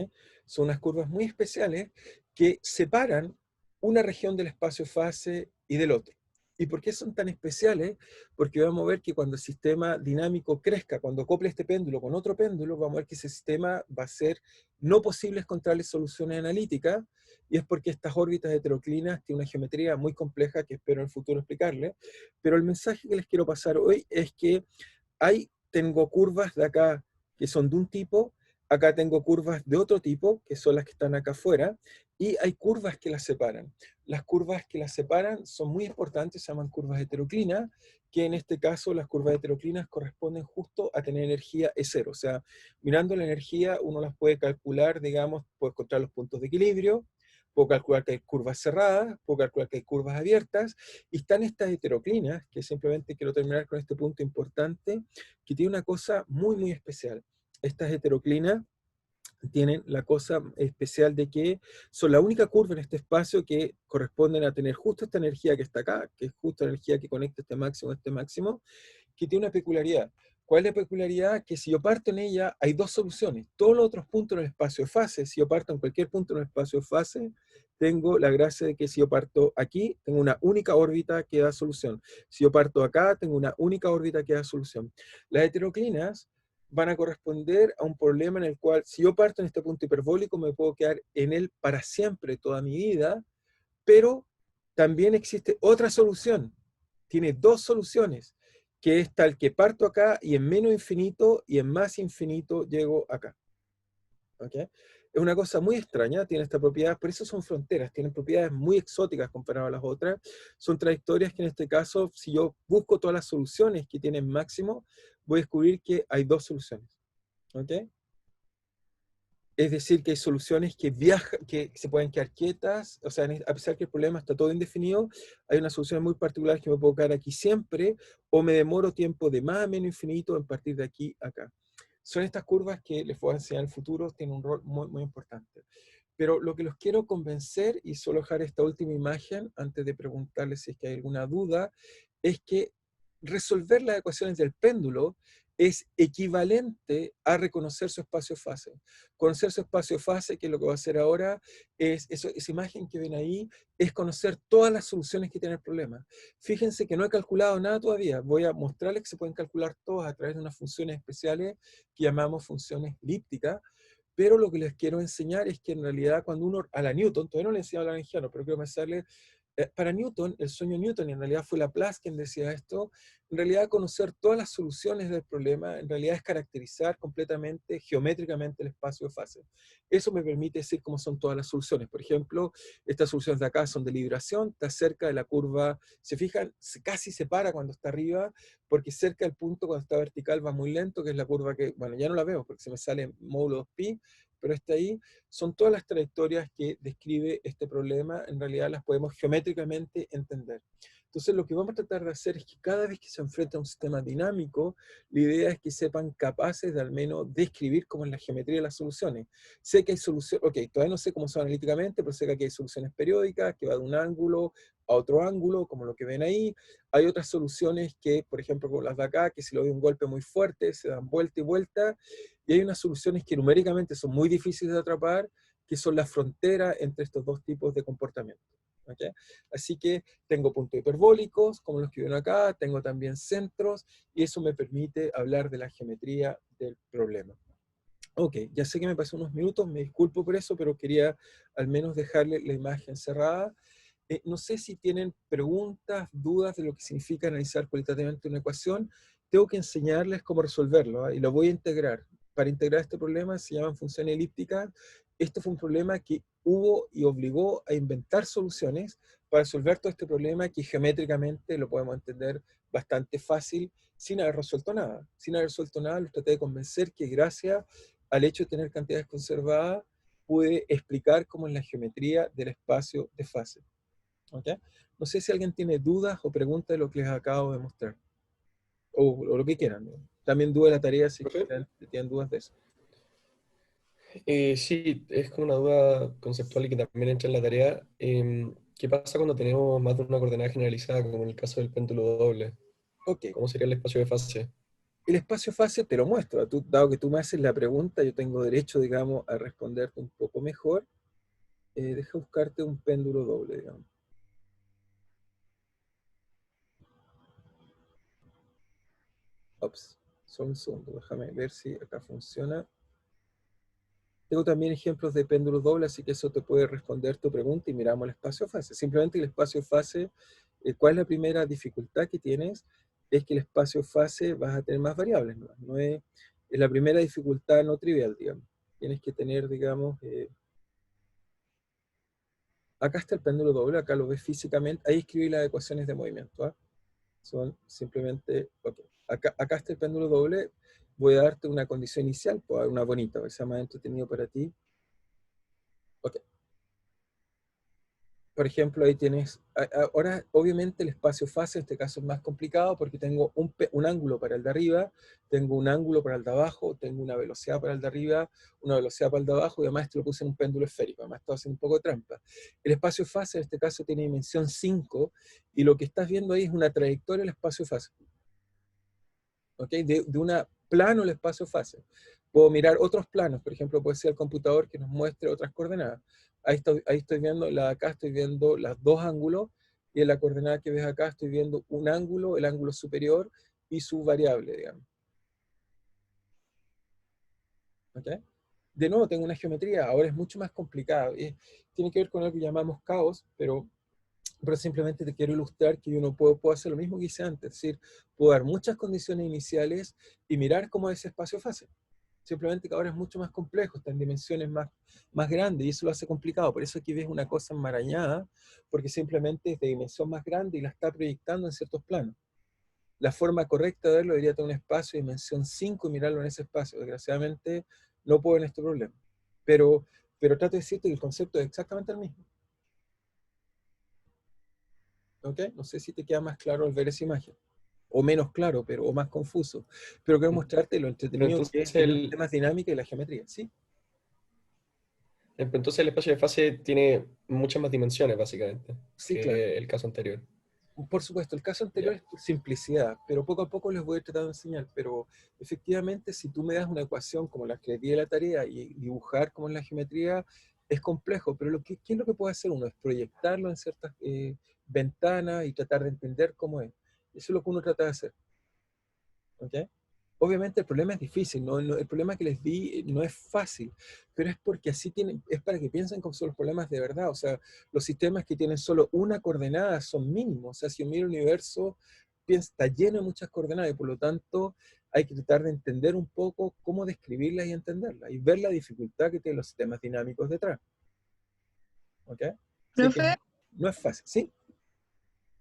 Son unas curvas muy especiales que separan una región del espacio-fase y del otro. ¿Y por qué son tan especiales? Porque vamos a ver que cuando el sistema dinámico crezca, cuando acople este péndulo con otro péndulo, vamos a ver que ese sistema va a ser no posible encontrarle soluciones analíticas, y es porque estas órbitas heteroclinas tienen una geometría muy compleja que espero en el futuro explicarles. Pero el mensaje que les quiero pasar hoy es que tengo curvas de acá que son de un tipo, acá tengo curvas de otro tipo, que son las que están acá afuera, y hay curvas que las separan. Las curvas que las separan son muy importantes, se llaman curvas heteroclinas, que en este caso las curvas heteroclinas corresponden justo a tener energía E0. O sea, mirando la energía uno las puede calcular, digamos, puede encontrar los puntos de equilibrio, puedo calcular que hay curvas cerradas, puedo calcular que hay curvas abiertas, y están estas heteroclinas, que simplemente quiero terminar con este punto importante, que tiene una cosa muy, muy especial. Estas heteroclinas tienen la cosa especial de que son la única curva en este espacio que corresponden a tener justo esta energía que está acá, que es justo la energía que conecta este máximo a este máximo, que tiene una peculiaridad. ¿Cuál es la peculiaridad? Que si yo parto en ella, hay dos soluciones. Todos los otros puntos en el espacio de fase, si yo parto en cualquier punto en el espacio de fase, tengo la gracia de que si yo parto aquí, tengo una única órbita que da solución. Si yo parto acá, tengo una única órbita que da solución. Las heteroclinas van a corresponder a un problema en el cual, si yo parto en este punto hiperbólico, me puedo quedar en él para siempre, toda mi vida, pero también existe otra solución. Tiene dos soluciones, que es tal que parto acá y en menos infinito y en más infinito llego acá. ¿Okay? Es una cosa muy extraña, tiene esta propiedad, por eso son fronteras, tienen propiedades muy exóticas comparadas a las otras, son trayectorias que en este caso, si yo busco todas las soluciones que tienen máximo, voy a descubrir que hay dos soluciones. ¿Okay? Es decir, que hay soluciones que viajan, que se pueden quedar quietas, o sea, a pesar que el problema está todo indefinido, hay una solución muy particular que me puedo quedar aquí siempre, o me demoro tiempo de más a menos infinito en partir de aquí a acá. Son estas curvas que les voy a enseñar en el futuro, tienen un rol muy, muy importante. Pero lo que los quiero convencer, y solo dejar esta última imagen antes de preguntarles si es que hay alguna duda, es que resolver las ecuaciones del péndulo es equivalente a reconocer su espacio-fase. Conocer su espacio-fase, que es lo que voy a hacer ahora, es esa imagen que ven ahí, es conocer todas las soluciones que tiene el problema. Fíjense que no he calculado nada todavía. Voy a mostrarles que se pueden calcular todas a través de unas funciones especiales que llamamos funciones elípticas, pero lo que les quiero enseñar es que en realidad cuando uno, a la Newton, todavía no le he enseñado a la Lagrangiano, pero quiero pensarle, para Newton, el sueño de Newton, y en realidad fue Laplace quien decía esto, en realidad conocer todas las soluciones del problema, en realidad es caracterizar completamente, geométricamente el espacio de fase. Eso me permite decir cómo son todas las soluciones. Por ejemplo, estas soluciones de acá son de libración, está cerca de la curva, se fijan, casi se para cuando está arriba, porque cerca del punto cuando está vertical va muy lento, que es la curva que, bueno, ya no la veo porque se me sale módulo 2pi, pero está ahí. Son todas las trayectorias que describe este problema, en realidad las podemos geométricamente entender. Entonces lo que vamos a tratar de hacer es que cada vez que se enfrenta a un sistema dinámico, la idea es que sepan capaces de al menos describir cómo es la geometría de las soluciones. Sé que hay soluciones, ok, todavía no sé cómo son analíticamente, pero sé que aquí hay soluciones periódicas, que va de un ángulo a otro ángulo, como lo que ven ahí. Hay otras soluciones que, por ejemplo, como las de acá, que si le doy un golpe muy fuerte, se dan vuelta y vuelta, y hay unas soluciones que numéricamente son muy difíciles de atrapar, que son la frontera entre estos dos tipos de comportamiento. ¿Okay? Así que tengo puntos hiperbólicos, como los que ven acá, tengo también centros, y eso me permite hablar de la geometría del problema. Ok, ya sé que me pasé unos minutos, me disculpo por eso, pero quería al menos dejarle la imagen cerrada. No sé si tienen preguntas, dudas de lo que significa analizar cualitativamente una ecuación. Tengo que enseñarles cómo resolverlo, y lo voy a integrar. Para integrar este problema se llaman funciones elípticas. Esto fue un problema que hubo y obligó a inventar soluciones para resolver todo este problema que geométricamente lo podemos entender bastante fácil sin haber resuelto nada. Sin haber resuelto nada, los traté de convencer que gracias al hecho de tener cantidades conservadas, pude explicar cómo es la geometría del espacio de fase. ¿Okay? No sé si alguien tiene dudas o preguntas de lo que les acabo de mostrar. O lo que quieran, ¿no? También duda de la tarea si tienen dudas de eso. Sí, es como una duda conceptual y que también entra en la tarea. ¿Qué pasa cuando tenemos más de una coordenada generalizada, como en el caso del péndulo doble? Ok. ¿Cómo sería el espacio de fase? El espacio fase te lo muestro. Dado que tú me haces la pregunta, yo tengo derecho, digamos, a responderte un poco mejor. Deja buscarte un péndulo doble, digamos. Ops, solo un segundo, déjame ver si acá funciona. Tengo también ejemplos de péndulos dobles, así que eso te puede responder tu pregunta y miramos el espacio fase. Simplemente el espacio fase, ¿cuál es la primera dificultad que tienes? Es que el espacio fase vas a tener más variables, ¿no? Es la primera dificultad no trivial, digamos. Tienes que tener, digamos, acá está el péndulo doble, acá lo ves físicamente, ahí escribí las ecuaciones de movimiento, ¿eh? Son simplemente, ok, acá está el péndulo doble, voy a darte una condición inicial, puedo dar una bonita, que sea más entretenido para ti. Ok. Por ejemplo, ahí tienes, ahora obviamente el espacio fase en este caso es más complicado porque tengo un ángulo para el de arriba, tengo un ángulo para el de abajo, tengo una velocidad para el de arriba, una velocidad para el de abajo, y además te lo puse en un péndulo esférico, además estoy haciendo un poco de trampa. El espacio fase en este caso tiene dimensión 5, y lo que estás viendo ahí es una trayectoria del espacio fase. ¿ok? De un plano el espacio-fase. Puedo mirar otros planos, por ejemplo, puede ser el computador que nos muestre otras coordenadas. Ahí estoy viendo, acá estoy viendo los dos ángulos, y en la coordenada que ves acá estoy viendo un ángulo, el ángulo superior, y su variable, digamos. ¿Ok? De nuevo, tengo una geometría, ahora es mucho más complicado. Tiene que ver con algo que llamamos caos, pero simplemente te quiero ilustrar que yo no puedo hacer lo mismo que hice antes, es decir, puedo dar muchas condiciones iniciales y mirar cómo es ese espacio-fase. Simplemente que ahora es mucho más complejo, está en dimensiones más grandes y eso lo hace complicado. Por eso aquí ves una cosa enmarañada, porque simplemente es de dimensión más grande y la está proyectando en ciertos planos. La forma correcta de verlo debería tener un espacio de dimensión 5 y mirarlo en ese espacio. Desgraciadamente no puedo en este problema. Pero trato de decirte que el concepto es exactamente el mismo. ¿Ok? No sé si te queda más claro al ver esa imagen. O menos claro, o más confuso. Pero quiero mostrarte lo Pero entretenido que es entonces de los sistemas dinámicos y la geometría. ¿Sí? entonces el espacio de fase tiene muchas más dimensiones, básicamente, Sí, claro. que el caso anterior. Por supuesto, el caso anterior Ya. es por simplicidad, pero poco a poco les voy a tratar de enseñar. Pero efectivamente, si tú me das una ecuación como la que di de la tarea y dibujar como en la geometría, es complejo. Pero ¿qué es lo que puede hacer uno? Es proyectarlo en ciertas ventanas y tratar de entender cómo es. Eso es lo que uno trata de hacer. ¿Ok? Obviamente el problema es difícil, el problema que les di no es fácil, pero es porque así es para que piensen cómo son los problemas de verdad. O sea, los sistemas que tienen solo una coordenada son mínimos. O sea, si yo miro el universo, está lleno de muchas coordenadas y por lo tanto hay que tratar de entender un poco cómo describirlas y entenderlas y ver la dificultad que tienen los sistemas dinámicos detrás. ¿Ok? Así que Profe, no es fácil, ¿sí?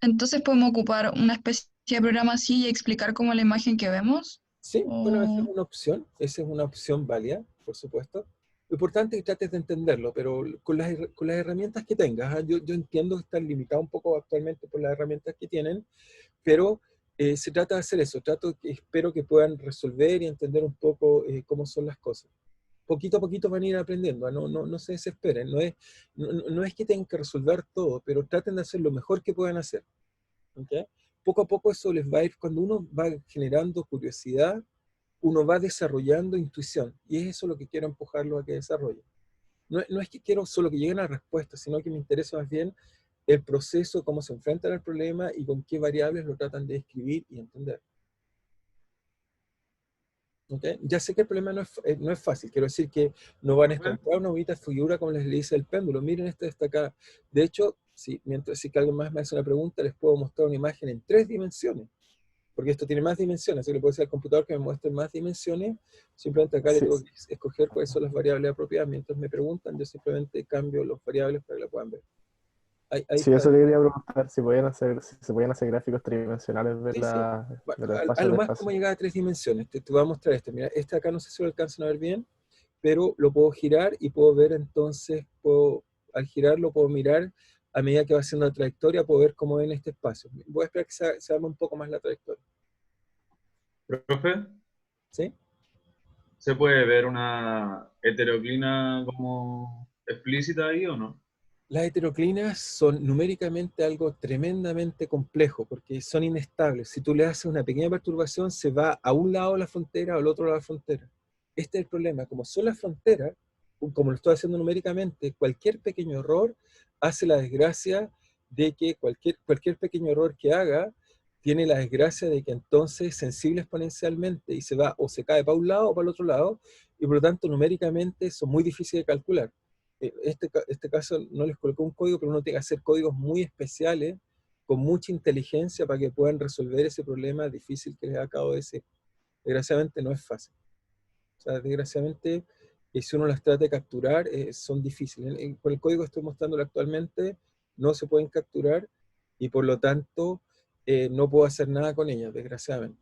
entonces podemos ocupar una especie de programa así y explicar cómo la imagen que vemos. Sí, bueno, esa es una opción válida, por supuesto. Lo importante es que trates de entenderlo, pero con las herramientas que tengas. Yo entiendo que están limitados un poco actualmente por las herramientas que tienen, pero se trata de hacer eso. Espero que puedan resolver y entender un poco cómo son las cosas. Poquito a poquito van a ir aprendiendo, no se desesperen. No es que tengan que resolver todo, pero traten de hacer lo mejor que puedan hacer. ¿Okay? Poco a poco eso les va a ir, cuando uno va generando curiosidad, uno va desarrollando intuición, y es eso lo que quiero empujarlo a que desarrollen. No es que quiero solo que lleguen a respuestas, sino que me interesa más bien el proceso, cómo se enfrentan al problema y con qué variables lo tratan de describir y entender. ¿Okay? Ya sé que el problema no es fácil, quiero decir que no van a encontrar una bonita figura como les dice el péndulo. Miren esta acá. De hecho, si que alguien más me hace una pregunta, les puedo mostrar una imagen en 3 dimensiones. Porque esto tiene más dimensiones, así que le puedo decir al computador que me muestre más dimensiones. Simplemente acá le tengo que escoger cuáles son las variables apropiadas. Mientras me preguntan, yo simplemente cambio las variables para que la puedan ver. Ahí Sí, está. eso le quería preguntar, si se podían hacer gráficos tridimensionales de, Sí. de los A espacios lo de más fase. como llegar a 3 dimensiones. Te voy a mostrar este. Mira, este acá no sé si lo alcanzan a ver bien, pero lo puedo girar y puedo ver entonces, al girarlo puedo mirar a medida que va haciendo la trayectoria, puedo ver cómo ven este espacio. Voy a esperar que se arme un poco más la trayectoria. Profe, ¿Sí? ¿se puede ver una heteroclina como explícita ahí o no? Las heteroclinas son numéricamente algo tremendamente complejo porque son inestables. Si tú le haces una pequeña perturbación, se va a un lado de la frontera o al otro lado de la frontera. Este es el problema. Como son las fronteras, como lo estoy haciendo numéricamente, cualquier pequeño error hace la desgracia de que cualquier pequeño error que haga tiene la desgracia de que entonces es sensible exponencialmente y se va o se cae para un lado o para el otro lado, y por lo tanto numéricamente son muy difíciles de calcular. Este caso no les colocó un código, pero uno tiene que hacer códigos muy especiales, con mucha inteligencia, para que puedan resolver ese problema difícil que les acabo de decir. Desgraciadamente no es fácil. O sea, desgraciadamente, si uno las trata de capturar, son difíciles. Con el código que estoy mostrando actualmente, no se pueden capturar, y por lo tanto, no puedo hacer nada con ellas, desgraciadamente.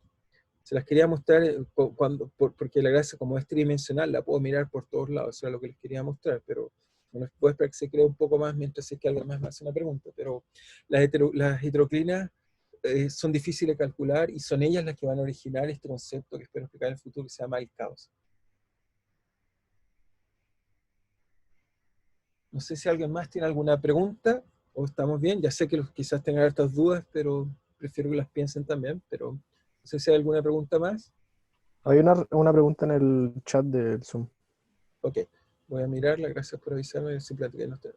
Se las quería mostrar porque la gracia, como es tridimensional, la puedo mirar por todos lados. Eso era lo que les quería mostrar, pero bueno, puedo esperar que se cree un poco más mientras es que alguien más me hace una pregunta. Pero las heteroclinas son difíciles de calcular y son ellas las que van a originar este concepto que espero explicar en el futuro, que se llama el caos. No sé si alguien más tiene alguna pregunta o estamos bien. Ya sé que quizás tengan estas dudas, pero prefiero que las piensen también, pero No sé si hay alguna pregunta más. Hay una pregunta en el chat del Zoom. Ok, voy a mirarla, gracias por avisarme, simplemente que no está.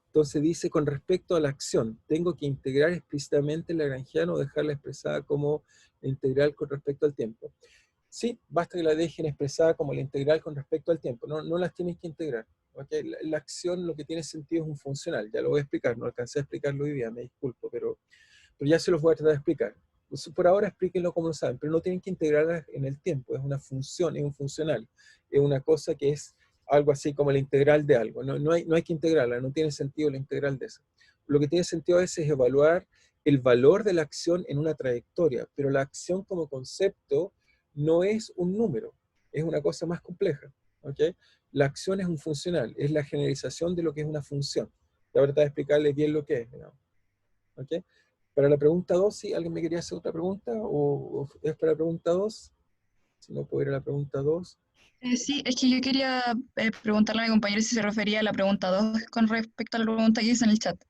Entonces dice, con respecto a la acción, ¿tengo que integrar explícitamente el lagrangiano o dejarla expresada como la integral con respecto al tiempo? Sí, basta que la dejen expresada como la integral con respecto al tiempo, no las tienes que integrar. ¿Okay? La acción lo que tiene sentido es un funcional, ya lo voy a explicar, no alcancé a explicarlo hoy día, me disculpo, pero ya se los voy a tratar de explicar. Pues, por ahora explíquenlo como lo saben, pero no tienen que integrarla en el tiempo, es una función, es un funcional, es una cosa que es algo así como la integral de algo, no hay que integrarla, no tiene sentido la integral de eso. Lo que tiene sentido a veces es evaluar el valor de la acción en una trayectoria, pero la acción como concepto no es un número, es una cosa más compleja. ¿Okay? La acción es un funcional, es la generalización de lo que es una función. Y ahora voy a explicarles bien lo que es. ¿No? ¿Okay? Para la pregunta 2, ¿sí? ¿Alguien me quería hacer otra pregunta? ¿O es para la pregunta 2? Si no, puedo ir a la pregunta 2. Sí, es que yo quería preguntarle a mi compañero si se refería a la pregunta 2 con respecto a la pregunta que hice en el chat.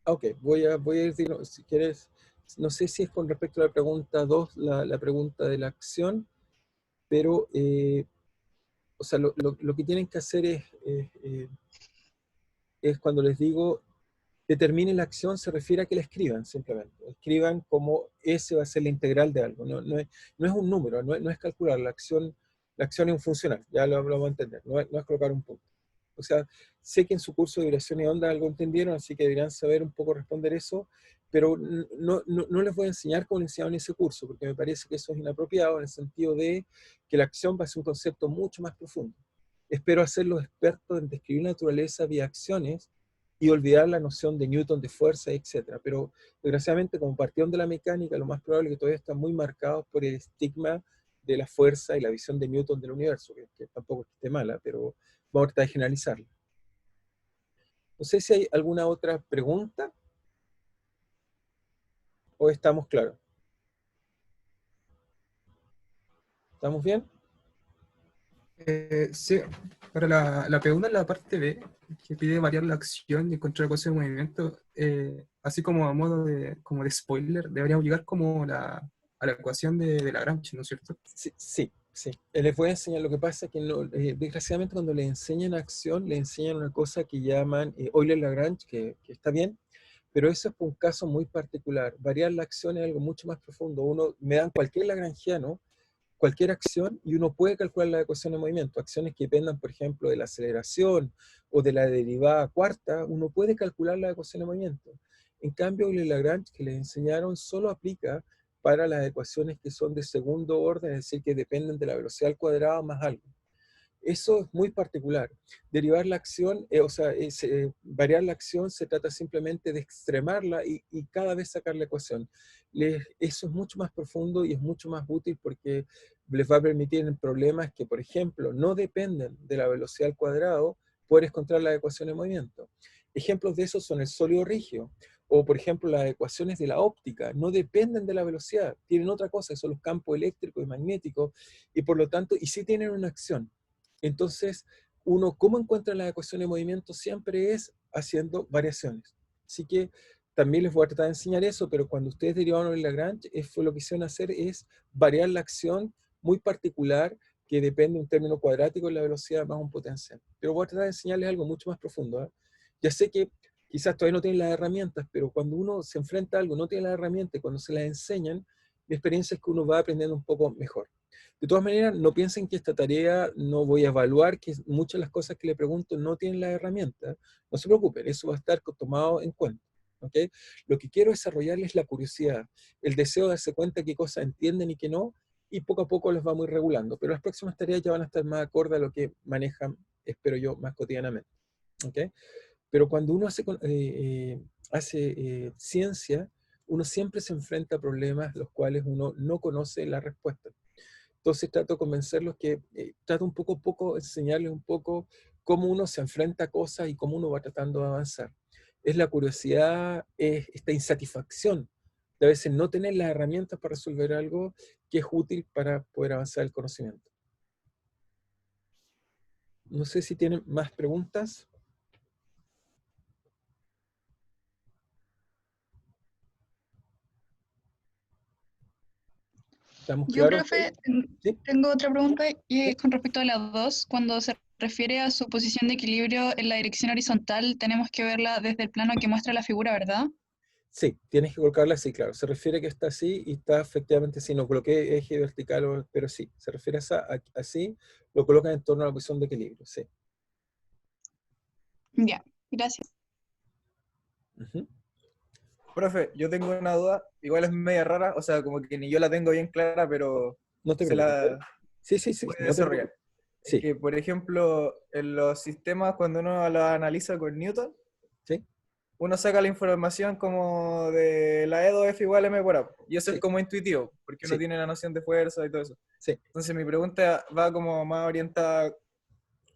Ok, voy a ir, si quieres, no sé si es con respecto a la pregunta 2, la pregunta de la acción, pero, o sea, lo que tienen que hacer es cuando les digo, determinen la acción, se refiere a que la escriban, simplemente. Escriban como ese va a ser la integral de algo. No es un número, no es calcular. La acción es un funcional, ya lo vamos a entender. No es colocar un punto. O sea, sé que en su curso de vibración y onda algo entendieron, así que deberían saber un poco responder eso, pero no les voy a enseñar como les enseñaron en ese curso, porque me parece que eso es inapropiado en el sentido de que la acción va a ser un concepto mucho más profundo. Espero hacerlos expertos en describir la naturaleza vía acciones y olvidar la noción de Newton, de fuerza, etc. Pero desgraciadamente, como partieron de la mecánica, lo más probable es que todavía están muy marcados por el estigma de la fuerza y la visión de Newton del universo, que tampoco esté mala, pero vamos a tratar de generalizarla. No sé si hay alguna otra pregunta o estamos claros. ¿Estamos bien? Sí, para la pregunta en la parte B, que pide variar la acción y encontrar ecuación de movimiento, así como a modo como de spoiler, deberíamos llegar como a la ecuación de Lagrange, ¿no es cierto? Sí. Les voy a enseñar. Lo que pasa es que desgraciadamente cuando le enseñan acción, le enseñan una cosa que llaman Euler-Lagrange, que está bien, pero eso es un caso muy particular. Variar la acción es algo mucho más profundo. Me dan cualquier lagrangiano, cualquier acción, y uno puede calcular la ecuación de movimiento. Acciones que dependan, por ejemplo, de la aceleración o de la derivada cuarta, uno puede calcular la ecuación de movimiento. En cambio, el Lagrange que les enseñaron solo aplica para las ecuaciones que son de segundo orden, es decir, que dependen de la velocidad al cuadrado más algo. Eso es muy particular. Derivar la acción, variar la acción se trata simplemente de extremarla y cada vez sacar la ecuación. Eso es mucho más profundo y es mucho más útil porque les va a permitir en problemas que, por ejemplo, no dependen de la velocidad al cuadrado, poder encontrar la ecuación de movimiento. Ejemplos de eso son el sólido rígido, o por ejemplo las ecuaciones de la óptica, no dependen de la velocidad, tienen otra cosa, que son los campos eléctricos y magnéticos, y por lo tanto, y sí tienen una acción. Entonces, ¿cómo encuentra la ecuación de movimiento? Siempre es haciendo variaciones. Así que también les voy a tratar de enseñar eso, pero cuando ustedes derivaron el Lagrange, fue lo que hicieron hacer es variar la acción muy particular que depende de un término cuadrático de la velocidad más un potencial. Pero voy a tratar de enseñarles algo mucho más profundo. ¿Eh? Ya sé que quizás todavía no tienen las herramientas, pero cuando uno se enfrenta a algo, no tiene las herramientas, y cuando se las enseñan, mi experiencia es que uno va aprendiendo un poco mejor. De todas maneras, no piensen que esta tarea no voy a evaluar, que muchas de las cosas que le pregunto no tienen las herramientas. No se preocupen, eso va a estar tomado en cuenta. ¿Okay? Lo que quiero desarrollarles es la curiosidad, el deseo de darse cuenta qué cosas entienden y qué no, y poco a poco les vamos a ir regulando. Pero las próximas tareas ya van a estar más acorde a lo que manejan, espero yo, más cotidianamente. ¿Okay? Pero cuando uno hace ciencia, uno siempre se enfrenta a problemas los cuales uno no conoce la respuesta. Entonces trato de convencerlos que trato un poco a poco, enseñarles un poco cómo uno se enfrenta a cosas y cómo uno va tratando de avanzar. Es la curiosidad, es esta insatisfacción de a veces no tener las herramientas para resolver algo que es útil para poder avanzar el conocimiento. No sé si tienen más preguntas. ¿Estamos Yo, claros? profe, ¿Sí? tengo otra pregunta y ¿Sí? es con respecto a la 2. Cuando se refiere a su posición de equilibrio en la dirección horizontal, tenemos que verla desde el plano que muestra la figura, ¿verdad? Sí, tienes que colocarla así, claro. Se refiere a que está así y está efectivamente así. No coloqué eje vertical, pero sí, se refiere a así, lo colocan en torno a la posición de equilibrio, sí. Ya, gracias. Ujú. Profe, yo tengo una duda, igual es media rara, o sea, como que ni yo la tengo bien clara, pero No te se preocupes. la Sí, sí, sí, puede no te desarrollar. preocupes. Es Sí, que, por ejemplo, en los sistemas, cuando uno los analiza con Newton, sí, uno saca la información como de la E2F igual a M por A, y eso es sí, como intuitivo, porque uno sí, tiene la noción de fuerza y todo eso. sí. Entonces mi pregunta va como más orientada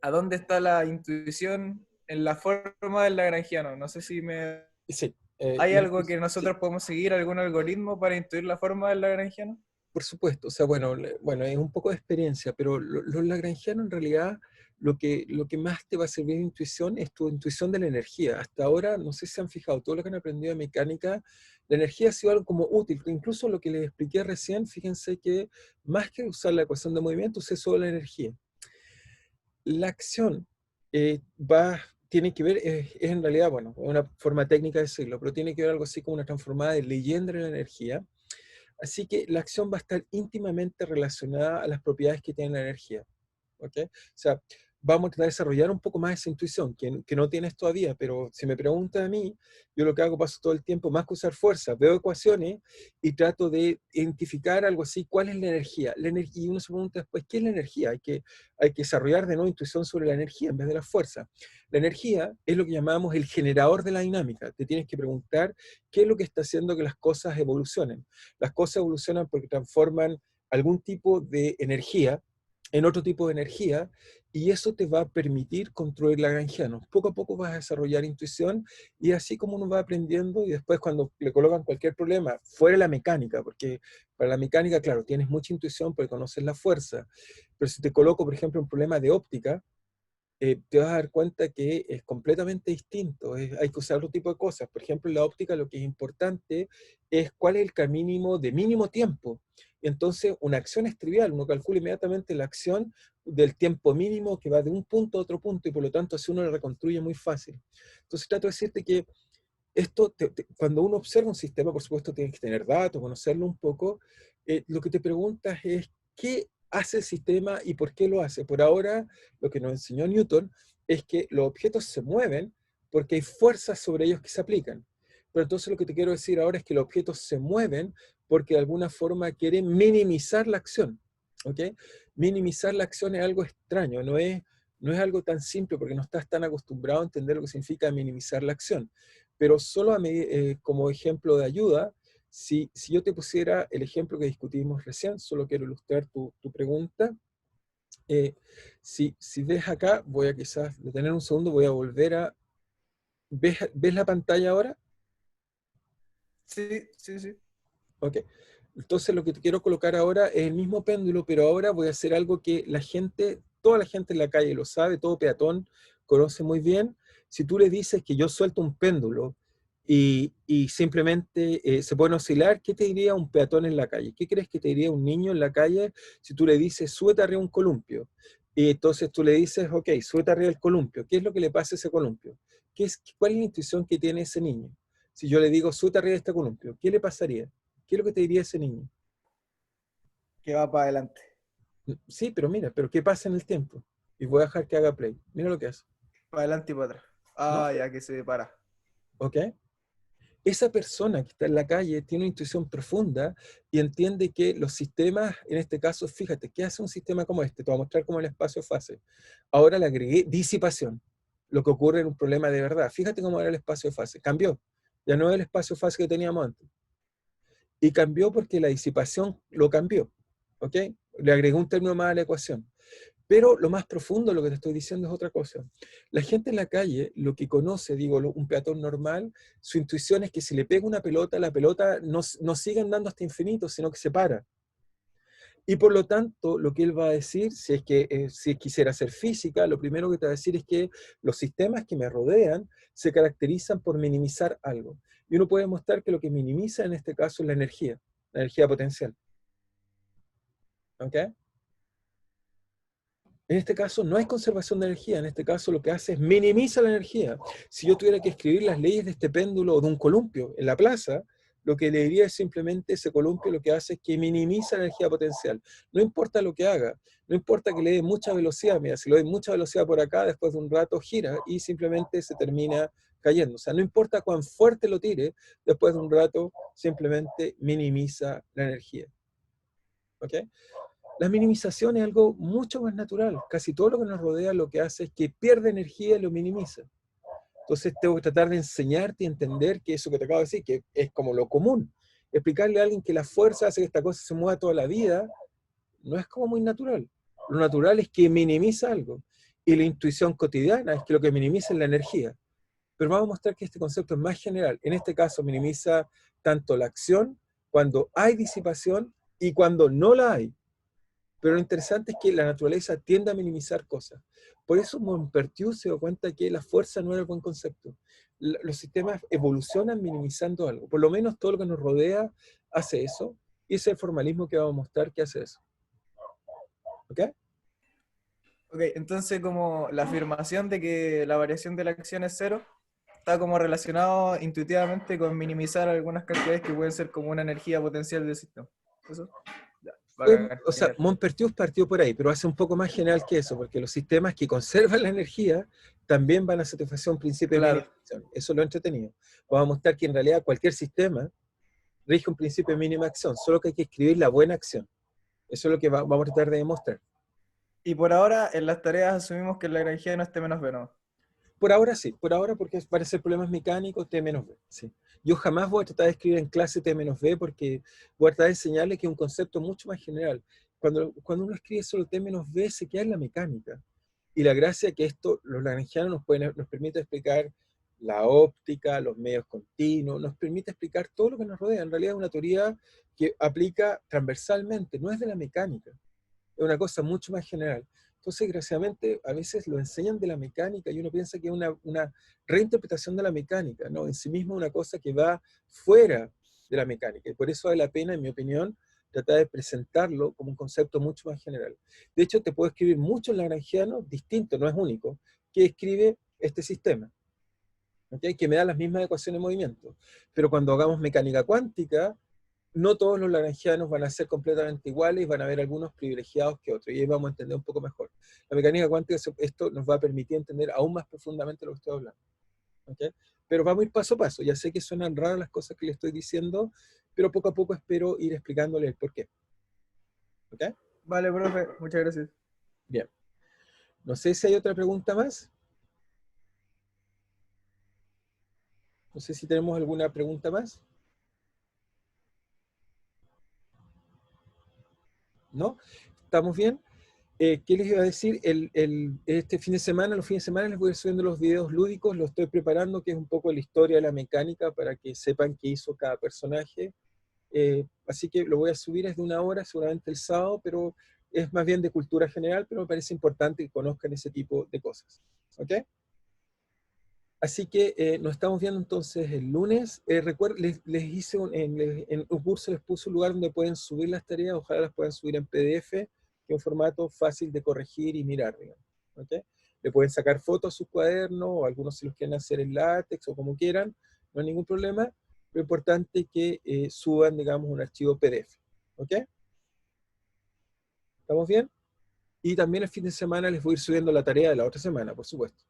a dónde está la intuición en la forma del lagrangiano. No sé si me... Sí, ¿Hay algo que sí, nosotros podemos seguir, algún algoritmo para intuir la forma del lagrangiano? por supuesto. O sea, bueno, bueno, es un poco de experiencia, pero los lagrangianos en realidad lo que más te va a servir de intuición es tu intuición de la energía. Hasta ahora, no sé si se han fijado, todo lo que han aprendido de mecánica, la energía ha sido algo como útil. Incluso lo que les expliqué recién, fíjense que más que usar la ecuación de movimiento, usé solo la energía. La acción tiene que ver, es en realidad, bueno, una forma técnica de decirlo, pero tiene que ver algo así como una transformada de leyenda de la energía. Así que la acción va a estar íntimamente relacionada a las propiedades que tiene la energía. ¿Ok? O sea, vamos a tratar de desarrollar un poco más esa intuición, que no tienes todavía, pero si me preguntas a mí, yo lo que hago, paso todo el tiempo, más que usar fuerza, veo ecuaciones y trato de identificar algo así, ¿cuál es la energía? Y uno se pregunta después, ¿qué es la energía? Hay que desarrollar de nuevo intuición sobre la energía en vez de la fuerza. La energía es lo que llamamos el generador de la dinámica. Te tienes que preguntar qué es lo que está haciendo que las cosas evolucionen. Las cosas evolucionan porque transforman algún tipo de energía en otro tipo de energía, y eso te va a permitir construir lagrangianos. Poco a poco vas a desarrollar intuición, y así como uno va aprendiendo, y después cuando le colocan cualquier problema, fuera de la mecánica, porque para la mecánica, claro, tienes mucha intuición porque conoces la fuerza, pero si te coloco, por ejemplo, un problema de óptica, te vas a dar cuenta que es completamente distinto. Hay que usar otro tipo de cosas. Por ejemplo, en la óptica lo que es importante es cuál es el camino de mínimo tiempo. Entonces, una acción es trivial. Uno calcula inmediatamente la acción del tiempo mínimo que va de un punto a otro punto, y por lo tanto así uno lo reconstruye muy fácil. Entonces, trato de decirte que cuando uno observa un sistema, por supuesto, tienes que tener datos, conocerlo un poco. Lo que te preguntas es qué hace el sistema y por qué lo hace. Por ahora, lo que nos enseñó Newton es que los objetos se mueven porque hay fuerzas sobre ellos que se aplican. Pero entonces lo que te quiero decir ahora es que los objetos se mueven porque de alguna forma quieren minimizar la acción. ¿Ok? Minimizar la acción es algo extraño, no es algo tan simple porque no estás tan acostumbrado a entender lo que significa minimizar la acción. Pero solo como ejemplo de ayuda, si yo te pusiera el ejemplo que discutimos recién, solo quiero ilustrar tu pregunta. eh, si ves acá, voy a quizás detener un segundo, voy a volver a... ¿Ves la pantalla ahora? Sí, sí, sí. Ok. Entonces lo que te quiero colocar ahora es el mismo péndulo, pero ahora voy a hacer algo que toda la gente en la calle lo sabe, todo peatón conoce muy bien. Si tú le dices que yo suelto un péndulo y simplemente se pueden oscilar, ¿qué te diría un peatón en la calle? ¿Qué crees que te diría un niño en la calle si tú le dices, súbete arriba un columpio? Y entonces tú le dices, ok, súbete arriba el columpio. ¿Qué es lo que le pasa a ese columpio? ¿Cuál es la intuición que tiene ese niño? Si yo le digo, súbete arriba de este columpio, ¿qué le pasaría? ¿Qué es lo que te diría ese niño? Que va para adelante. Sí, pero mira, pero ¿qué pasa en el tiempo? Y voy a dejar que haga play. Mira lo que hace. Para adelante y para atrás. ¿No? Ah, ya que se para. ¿Ok? Esa persona que está en la calle tiene una intuición profunda y entiende que los sistemas, en este caso, fíjate, ¿qué hace un sistema como este? Te voy a mostrar cómo el espacio-fase. Ahora le agregué disipación, lo que ocurre en un problema de verdad. Fíjate cómo era el espacio-fase. Cambió. Ya no es el espacio-fase que teníamos antes. Y cambió porque la disipación lo cambió. ¿Ok? Le agregó un término más a la ecuación. Pero lo más profundo de lo que te estoy diciendo es otra cosa. La gente en la calle, lo que conoce, digo, un peatón normal, su intuición es que si le pega una pelota, la pelota no sigue andando hasta infinito, sino que se para. Y por lo tanto, lo que él va a decir, si quisiera hacer física, lo primero que te va a decir es que los sistemas que me rodean se caracterizan por minimizar algo. Y uno puede mostrar que lo que minimiza en este caso es la energía potencial. ¿Ok? En este caso no hay conservación de energía, en este caso lo que hace es minimiza la energía. Si yo tuviera que escribir las leyes de este péndulo o de un columpio en la plaza, lo que le diría es simplemente ese columpio lo que hace es que minimiza la energía potencial. No importa lo que haga, no importa que le dé mucha velocidad, mira, si le doy mucha velocidad por acá, después de un rato gira y simplemente se termina cayendo. O sea, no importa cuán fuerte lo tire, después de un rato simplemente minimiza la energía. ¿Ok? La minimización es algo mucho más natural. Casi todo lo que nos rodea lo que hace es que pierde energía y lo minimiza. Entonces tengo que tratar de enseñarte y entender que eso que te acabo de decir, que es como lo común. Explicarle a alguien que la fuerza hace que esta cosa se mueva toda la vida, no es como muy natural. Lo natural es que minimiza algo. Y la intuición cotidiana es que lo que minimiza es la energía. Pero vamos a mostrar que este concepto es más general. En este caso minimiza tanto la acción, cuando hay disipación y cuando no la hay. Pero lo interesante es que la naturaleza tiende a minimizar cosas. Por eso Maupertuis se dio cuenta que la fuerza no era el buen concepto. Los sistemas evolucionan minimizando algo. Por lo menos todo lo que nos rodea hace eso. Y ese es el formalismo que vamos a mostrar que hace eso. ¿Ok? Ok, entonces como la afirmación de que la variación de la acción es cero está como relacionado intuitivamente con minimizar algunas cantidades que pueden ser como una energía potencial del sistema. ¿Eso? Ya, bacán, O sea, genial. Maupertuis partió por ahí, pero hace un poco más general que eso, porque los sistemas que conservan la energía también van a satisfacer un principio de Claro. minimización. Eso es lo entretenido. Vamos a mostrar que en realidad cualquier sistema rige un principio de mínima acción, solo que hay que escribir la buena acción. Eso es lo que vamos a tratar de demostrar. Y por ahora en las tareas asumimos que el lagrangiano es T menos B, ¿no? Por ahora sí, por ahora porque parece ser problemas mecánicos, T menos B. Sí. Yo jamás voy a tratar de escribir en clase T menos B porque voy a tratar de enseñarle que es un concepto mucho más general. Cuando uno escribe solo T menos B se queda en la mecánica. Y la gracia es que esto, los lagrangianos nos permite explicar la óptica, los medios continuos, nos permite explicar todo lo que nos rodea. En realidad es una teoría que aplica transversalmente, no es de la mecánica. Es una cosa mucho más general. Entonces, desgraciadamente, a veces lo enseñan de la mecánica y uno piensa que es una reinterpretación de la mecánica, ¿no? En sí mismo una cosa que va fuera de la mecánica. Y por eso vale la pena, en mi opinión, tratar de presentarlo como un concepto mucho más general. De hecho, te puedo escribir muchos lagrangianos distintos, no es único, que escribe este sistema, ¿okay? Que me da las mismas ecuaciones de movimiento. Pero cuando hagamos mecánica cuántica, no todos los lagrangianos van a ser completamente iguales y van a haber algunos privilegiados que otros, y ahí vamos a entender un poco mejor. La mecánica cuántica, esto nos va a permitir entender aún más profundamente lo que estoy hablando. ¿Okay? Pero vamos a ir paso a paso. Ya sé que suenan raras las cosas que le estoy diciendo, pero poco a poco espero ir explicándole el porqué. ¿Ok? Vale, profe, muchas gracias. Bien. No sé si hay otra pregunta más. No sé si tenemos alguna pregunta más. ¿No? ¿Estamos bien? ¿Qué les iba a decir? Este fin de semana, los fines de semana les voy a ir subiendo los videos lúdicos, lo estoy preparando, que es un poco la historia de la mecánica para que sepan qué hizo cada personaje. Así que lo voy a subir, es de 1 hora, seguramente el sábado, pero es más bien de cultura general, pero me parece importante que conozcan ese tipo de cosas. ¿Ok? Así que nos estamos viendo entonces el lunes. Recuerden, les hice en un curso les puse un lugar donde pueden subir las tareas, ojalá las puedan subir en PDF, que es un formato fácil de corregir y mirar, digamos. ¿Okay? Le pueden sacar fotos a sus cuadernos, o algunos si los quieren hacer en látex o como quieran, no hay ningún problema. Lo importante es que suban, digamos, un archivo PDF. ¿Ok? ¿Estamos bien? Y también el fin de semana les voy a ir subiendo la tarea de la otra semana, por supuesto.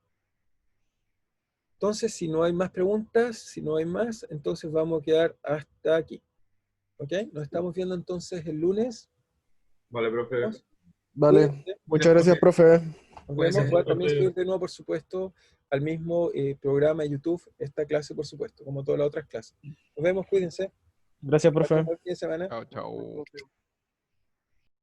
Entonces, si no hay más preguntas, si no hay más, entonces vamos a quedar hasta aquí. ¿Ok? Nos estamos viendo entonces el lunes. Vale, profe. Vale, Cuídense. muchas gracias, profe. Nos Puede vemos. ser, Voy a también profe. subir de nuevo, por supuesto, al mismo programa de YouTube, esta clase, por supuesto, como todas las otras clases. Nos vemos, cuídense. Gracias, profe. Buen fin de semana. Chao, chao.